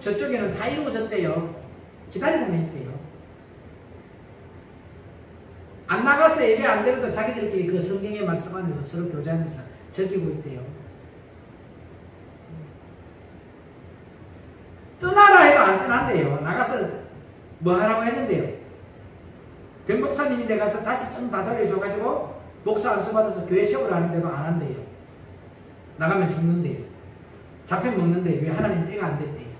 저쪽에는 다 이루어졌대요. 기다리고만 있대요. 안 나가서 예배 안 드려도 자기들끼리 그 성경의 말씀 안에서 서로 교제하면서 즐기고 있대요. 떠나라 해도 안 떠난대요. 나가서 뭐 하라고 했는데요. 변 목사님이 내 가서 다시 좀 다 돌려줘가지고 목사 안수 받아서 교회 세우라 하는데도 안 한대요. 나가면 죽는데요. 잡혀 먹는데 왜 하나님 때가 안 됐대요.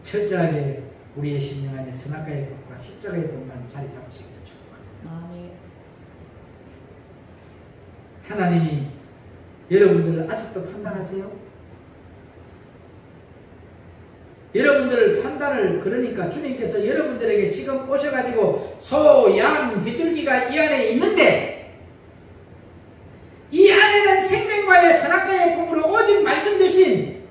철저하게 우리의 심령 안에 선악과의 법과 십자가의 법만 자리 잡으시기를 축복합니다. 아멘. 하나님이 여러분들을 아직도 판단하세요? 여러분들을 판단을, 그러니까 주님께서 여러분들에게 지금 오셔가지고 소, 양, 비둘기가 이 안에 있는데 이 안에는 생명과의 선악과의 법으로 오직 말씀 대신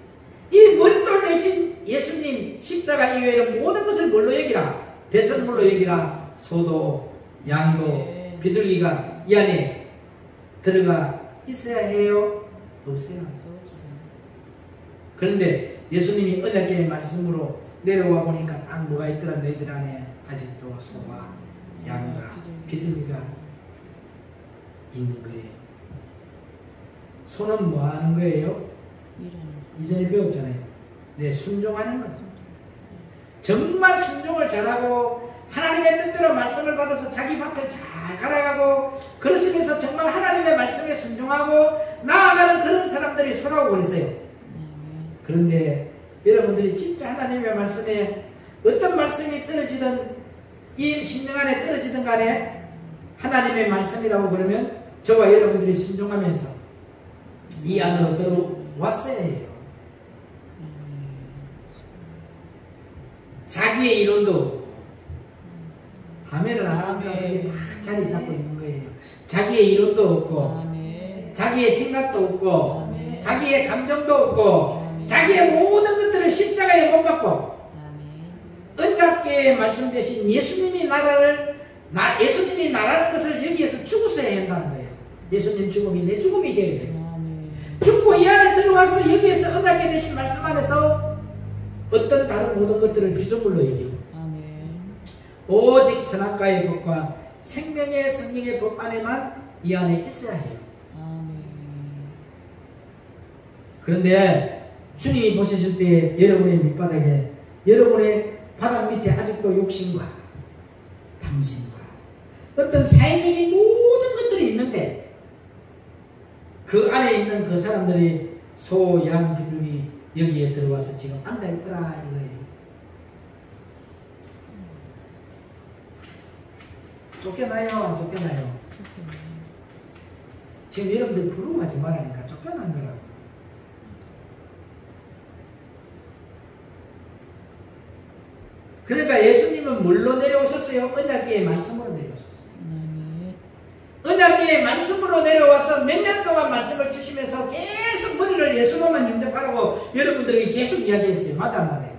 이 머릿돌 대신 예수님 십자가 이외에는 모든 것을 뭘로 여기라? 배설물로 여기라. 소도 양도 비둘기가 이 안에 들어가 있어야 해요? 없어요? 그런데 예수님이 언약궤의 말씀으로 내려와 보니까 딱 뭐가 있더라? 너희들 안에 아직도 소와 양과 비둘기가 있는 거예요. 소는 뭐 하는 거예요? 이전에 배웠잖아요. 네, 순종하는 거죠. 정말 순종을 잘하고 하나님의 뜻대로 말씀을 받아서 자기 밭을 잘 갈아가고 그러시면서 정말 하나님의 말씀에 순종하고 나아가는 그런 사람들이 소라고 그랬어요. 그런데 여러분들이 진짜 하나님의 말씀에 어떤 말씀이 떨어지든 이 심령 안에 떨어지든 간에 하나님의 말씀이라고 그러면 저와 여러분들이 순종하면서 이 안으로 들어왔어야 해요. 자기의 이론도 없고, 아멘을 안 하면 그게 다 자리 잡고 있는 거예요. 자기의 이론도 없고, 자기의 생각도 없고, 자기의 감정도 없고, 자기의 모든 것들을 십자가에 못 박고, 언약궤의 말씀 대신 예수님이 나라는 것을 여기에서 죽었어야 한다는 거예요. 예수님 죽음이 내 죽음이 되어야 돼요. 죽고 이 안에 들어와서 여기에서 언약궤 대신 말씀 안에서 어떤 다른 모든 것들을 피조물로 여기고 오직 선악과의 법과 생명의 성령의 법 안에만 이 안에 있어야 해요. 그런데 주님이 보셨을 때 여러분의 밑바닥에, 여러분의 바닥 밑에 아직도 욕심과 탐심과 어떤 사회적인 모든 것들이 있는데 그 안에 있는 그 사람들이 소, 양, 비둘기 여기에 들어와서 지금 앉아있더라 이거예요. 쫓겨나요? 안 쫓겨나요? 지금 여러분들 부러워하지 말라니까 쫓겨난 거라고. 그러니까 예수님은 뭘로 내려오셨어요? 언약궤의 말씀으로 내려오셨어요. 언약궤의 말씀으로 내려와서 몇 년 동안 말씀을 주시면서 계속 머리를 예수로만 영접하라고 여러분들에게 계속 이야기했어요. 맞아 안 맞아요?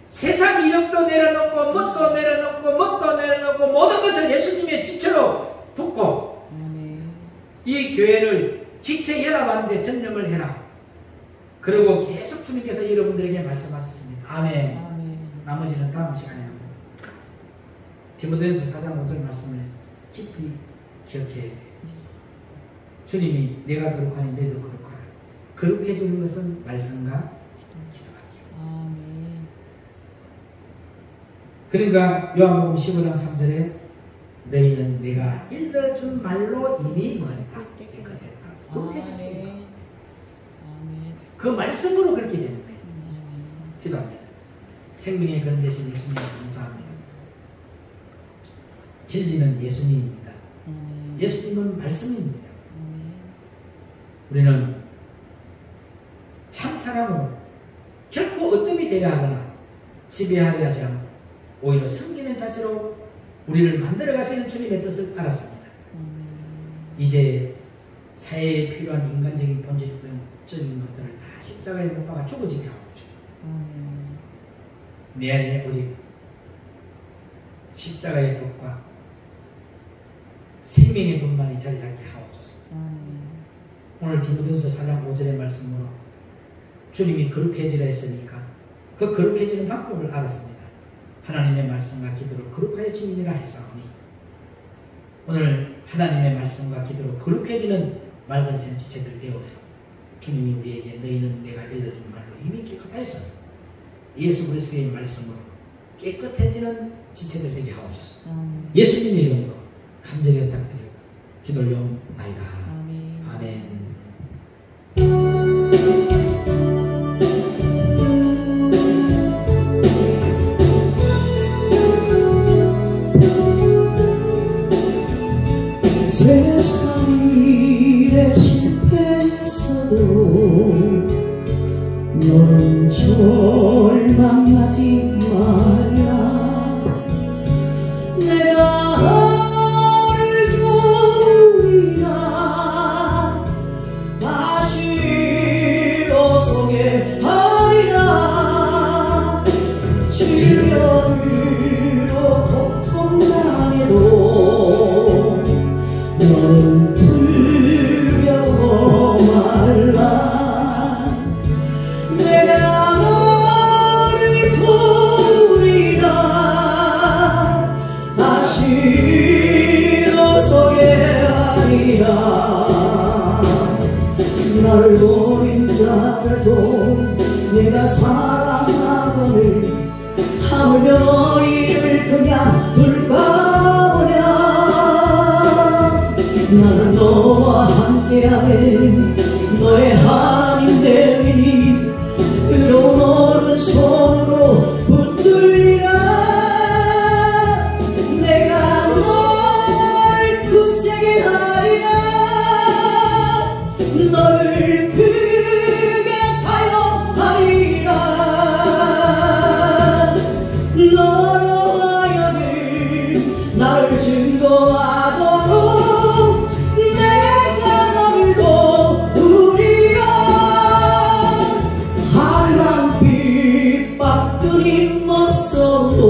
세상 이력도 내려놓고 뭣도 내려놓고 모든 것을 예수님의 지체로 붓고 이 교회를 지체 연합하는 데 전념을 해라. 그리고 계속 주님께서 여러분들에게 말씀하셨습니다. 아멘. 나머지는 다음 시간에 한번 디모데전서 4장 5절 말씀을 깊이 기억해야 돼. 주님이 내가 거룩하니 너희도 거룩하라. 거룩해 주는 것은 말씀과 기도밖에. 그러니까 요한복음 15장 3절에 너희는 내가 일러준 말로 이미 뭐했다? 깨끗했다. 그렇게 줬으니까. 그 말씀으로 그렇게 되는 거예요. 기도합니다. 생명의 그런 대신 예수님 감사합니다. 진리는 예수님입니다. 예수님은 말씀입니다. 우리는 참 사랑으로 결코 어둠이 되려 하거나 지배하려 하지 않고 오히려 섬기는 자세로 우리를 만들어 가시는 주님의 뜻을 알았습니다. 이제 사회에 필요한 인간적인 본질적인 것들을 다 십자가에 못 박아 죽어지게 하옵소서. 내 안에 오직 십자가의 법과 생명의 법만이 자리 잡게 하옵소서. 오늘 디모데후서 4장 5절의 말씀으로 주님이 거룩해지라 했으니까 그 거룩해지는 방법을 알았습니다. 하나님의 말씀과 기도로 거룩하여 지니라 했사오니 오늘 하나님의 말씀과 기도로 거룩해지는 맑은 샘 지체들 되어서 주님이 우리에게 너희는 내가 일러준 말로 이미 깨끗하였으니 예수 그리스도의 말씀으로 깨끗해지는 지체들 되게 하옵소서. 예수님의 이름으로 간절히 부탁드리고 기도 올려옵나이다. 아멘. 세상 일에 실패했어도 너는 절망하지 말라. 내가 너를 도우리라. 다시 어서게 하리라. 질병으로 고통당해도 너는 두려워 말라. 내가 너를 도우리라. 다시 어서게 하리라. 나를 버린 자들도 내가 사랑하거늘 하물며 너희를 그냥 둘까 보냐. 나는 너와 함께하는 너의 하나님 되리니 의로운 오른손으로 붙들리라. 내가 너를 굳세게 하리라. 너를 크게 사용하리라. 너로 하여금 나를 증거하도록 내가 너를 도우리라. 한만 핍박들이 없어도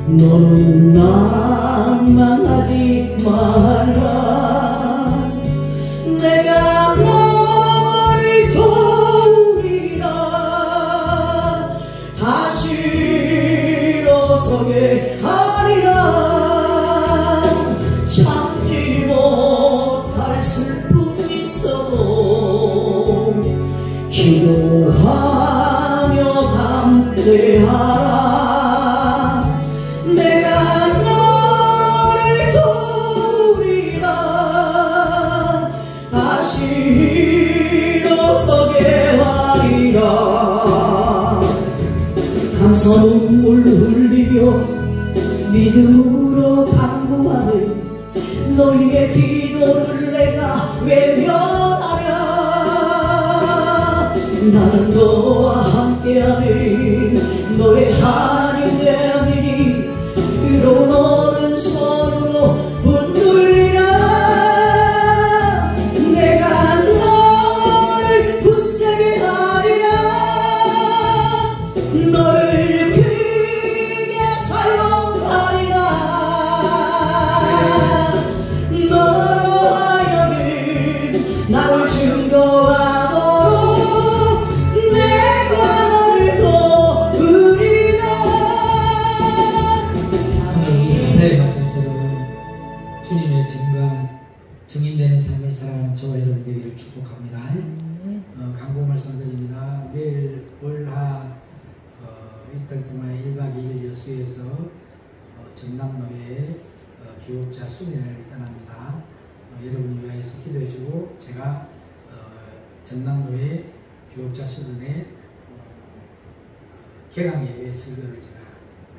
너는 낭만하지 말라. 내가 너를 도우리라. 다시 일어서게 하리라. 참지 못할 슬픔이 있어도 기도하며 담대하라. 내가 너를 도우리라. 다시 일어서게 하리라. 감사 눈물 흘리며 믿음으로 간구하는 너희의 기도를 내가 외면하랴. 나는 너와 함께하는 너의 하나님 되리니 의로운 오른손으로 붙들리라. 내가 너를 굳세게 하리라. 너를 크게 사용하리라. 너로 하여금 나를 증거하도록 내가 너를 도우리라. 오늘 이 가사의 말씀처럼 주님의 증거한 증인되는 삶을 살아가는 저와 여러분 되기를 축복합니다. 강구 말씀드립니다. 내일 월하 이틀 동안의 1박 2일 여수에서 전남로에 교육자 수련을 떠납니다. 여러분을 위하여서 기도해주고 제가 전남로의 교육자 수련에 개강 예배 설교를 제가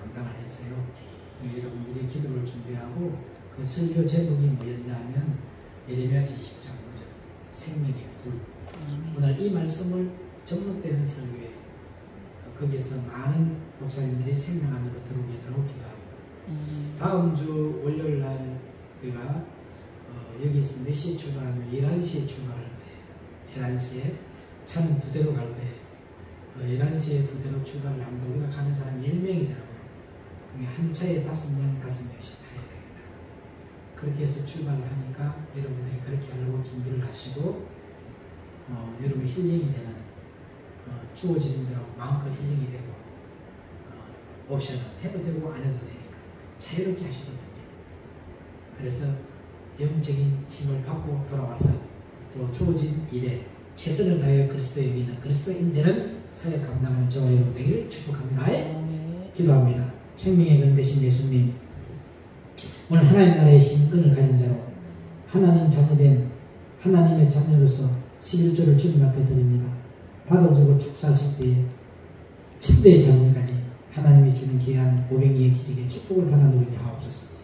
담당을 했어요. 여러분들이 기도를 준비하고 그 설교 제목이 뭐였냐면 예레미야서 20장 5절 생명의 불. 오늘 이 말씀을 접목되는 설교에 거기에서 많은 목사님들이 생명 안으로 들어오게 되도록 기도하고 다음 주 월요일 날 우리가 여기에서 몇 시에 출발하냐면 11시에 출발할 거예요. 11시에 차는 2대로 갈 거예요. 11시에 2대로 출발을 하는데 우리가 가는 사람이 10명이더라고요. 그게 한 차에 5명, 5명씩 타야 되겠더라고요. 그렇게 해서 출발을 하니까 여러분들이 그렇게 하려고 준비를 하시고 여러분 힐링이 되는 주어지는 대로 마음껏 힐링이 되고 옵션은 해도 되고 안 해도 되니까 자유롭게 하셔도 됩니다. 그래서 영적인 힘을 받고 돌아와서 또 주어진 일에 최선을 다하여 그리스도에 믿는 그리스도인되는 사역 감당하는 저와 여러분 되기를 축복합니다. 기도합니다. 생명의 근 되신 예수님, 오늘 하나님 나라의 신분을 가진 자로 하나님 자녀된 하나님의 자녀로서 11조를 주님 앞에 드립니다. 받아주고 축사하실 때에 천대의 자녀까지 하나님이 주는 귀한 500리의 기적의 축복을 받아 누리게 하옵소서.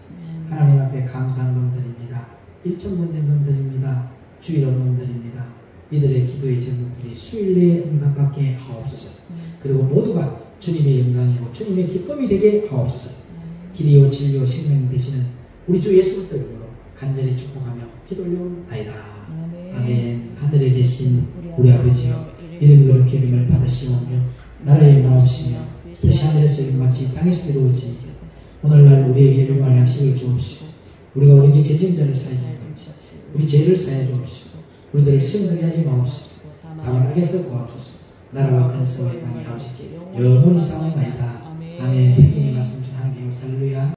하나님 앞에 감사한 금 드립니다. 1,000번째 금 드립니다. 주일원 금 드립니다. 이들의 기도의 제목들이 수일 내에 응답받게 하옵소서. 그리고 모두가 주님의 영광이고 주님의 기쁨이 되게 하옵소서. 길이요 진리요 생명 되시는 우리 주 예수 그리스도 이름으로 간절히 축복하며 기도 올려옵나이다. 아멘. 하늘에 계신 우리 아버지여, 이름이 그렇게 이름을 받으시오며 나라의 마옵시며 뜻이 하늘에서 이루어지 땅에서 이루어지니 오늘날 우리에게 일용할 양식을 주옵시고 우리가 우리에게 죄진 자를 사하여 주옵시고 우리 죄를 사하여 주옵시고 우리들을 시험하게 하지 마옵소서. 다만 악에서 구하옵소서. 나라와 근세와 영광이 아버지께 영원히 사옵나이다. 아멘. 생명의 말씀 중 하나님의 할렐루야.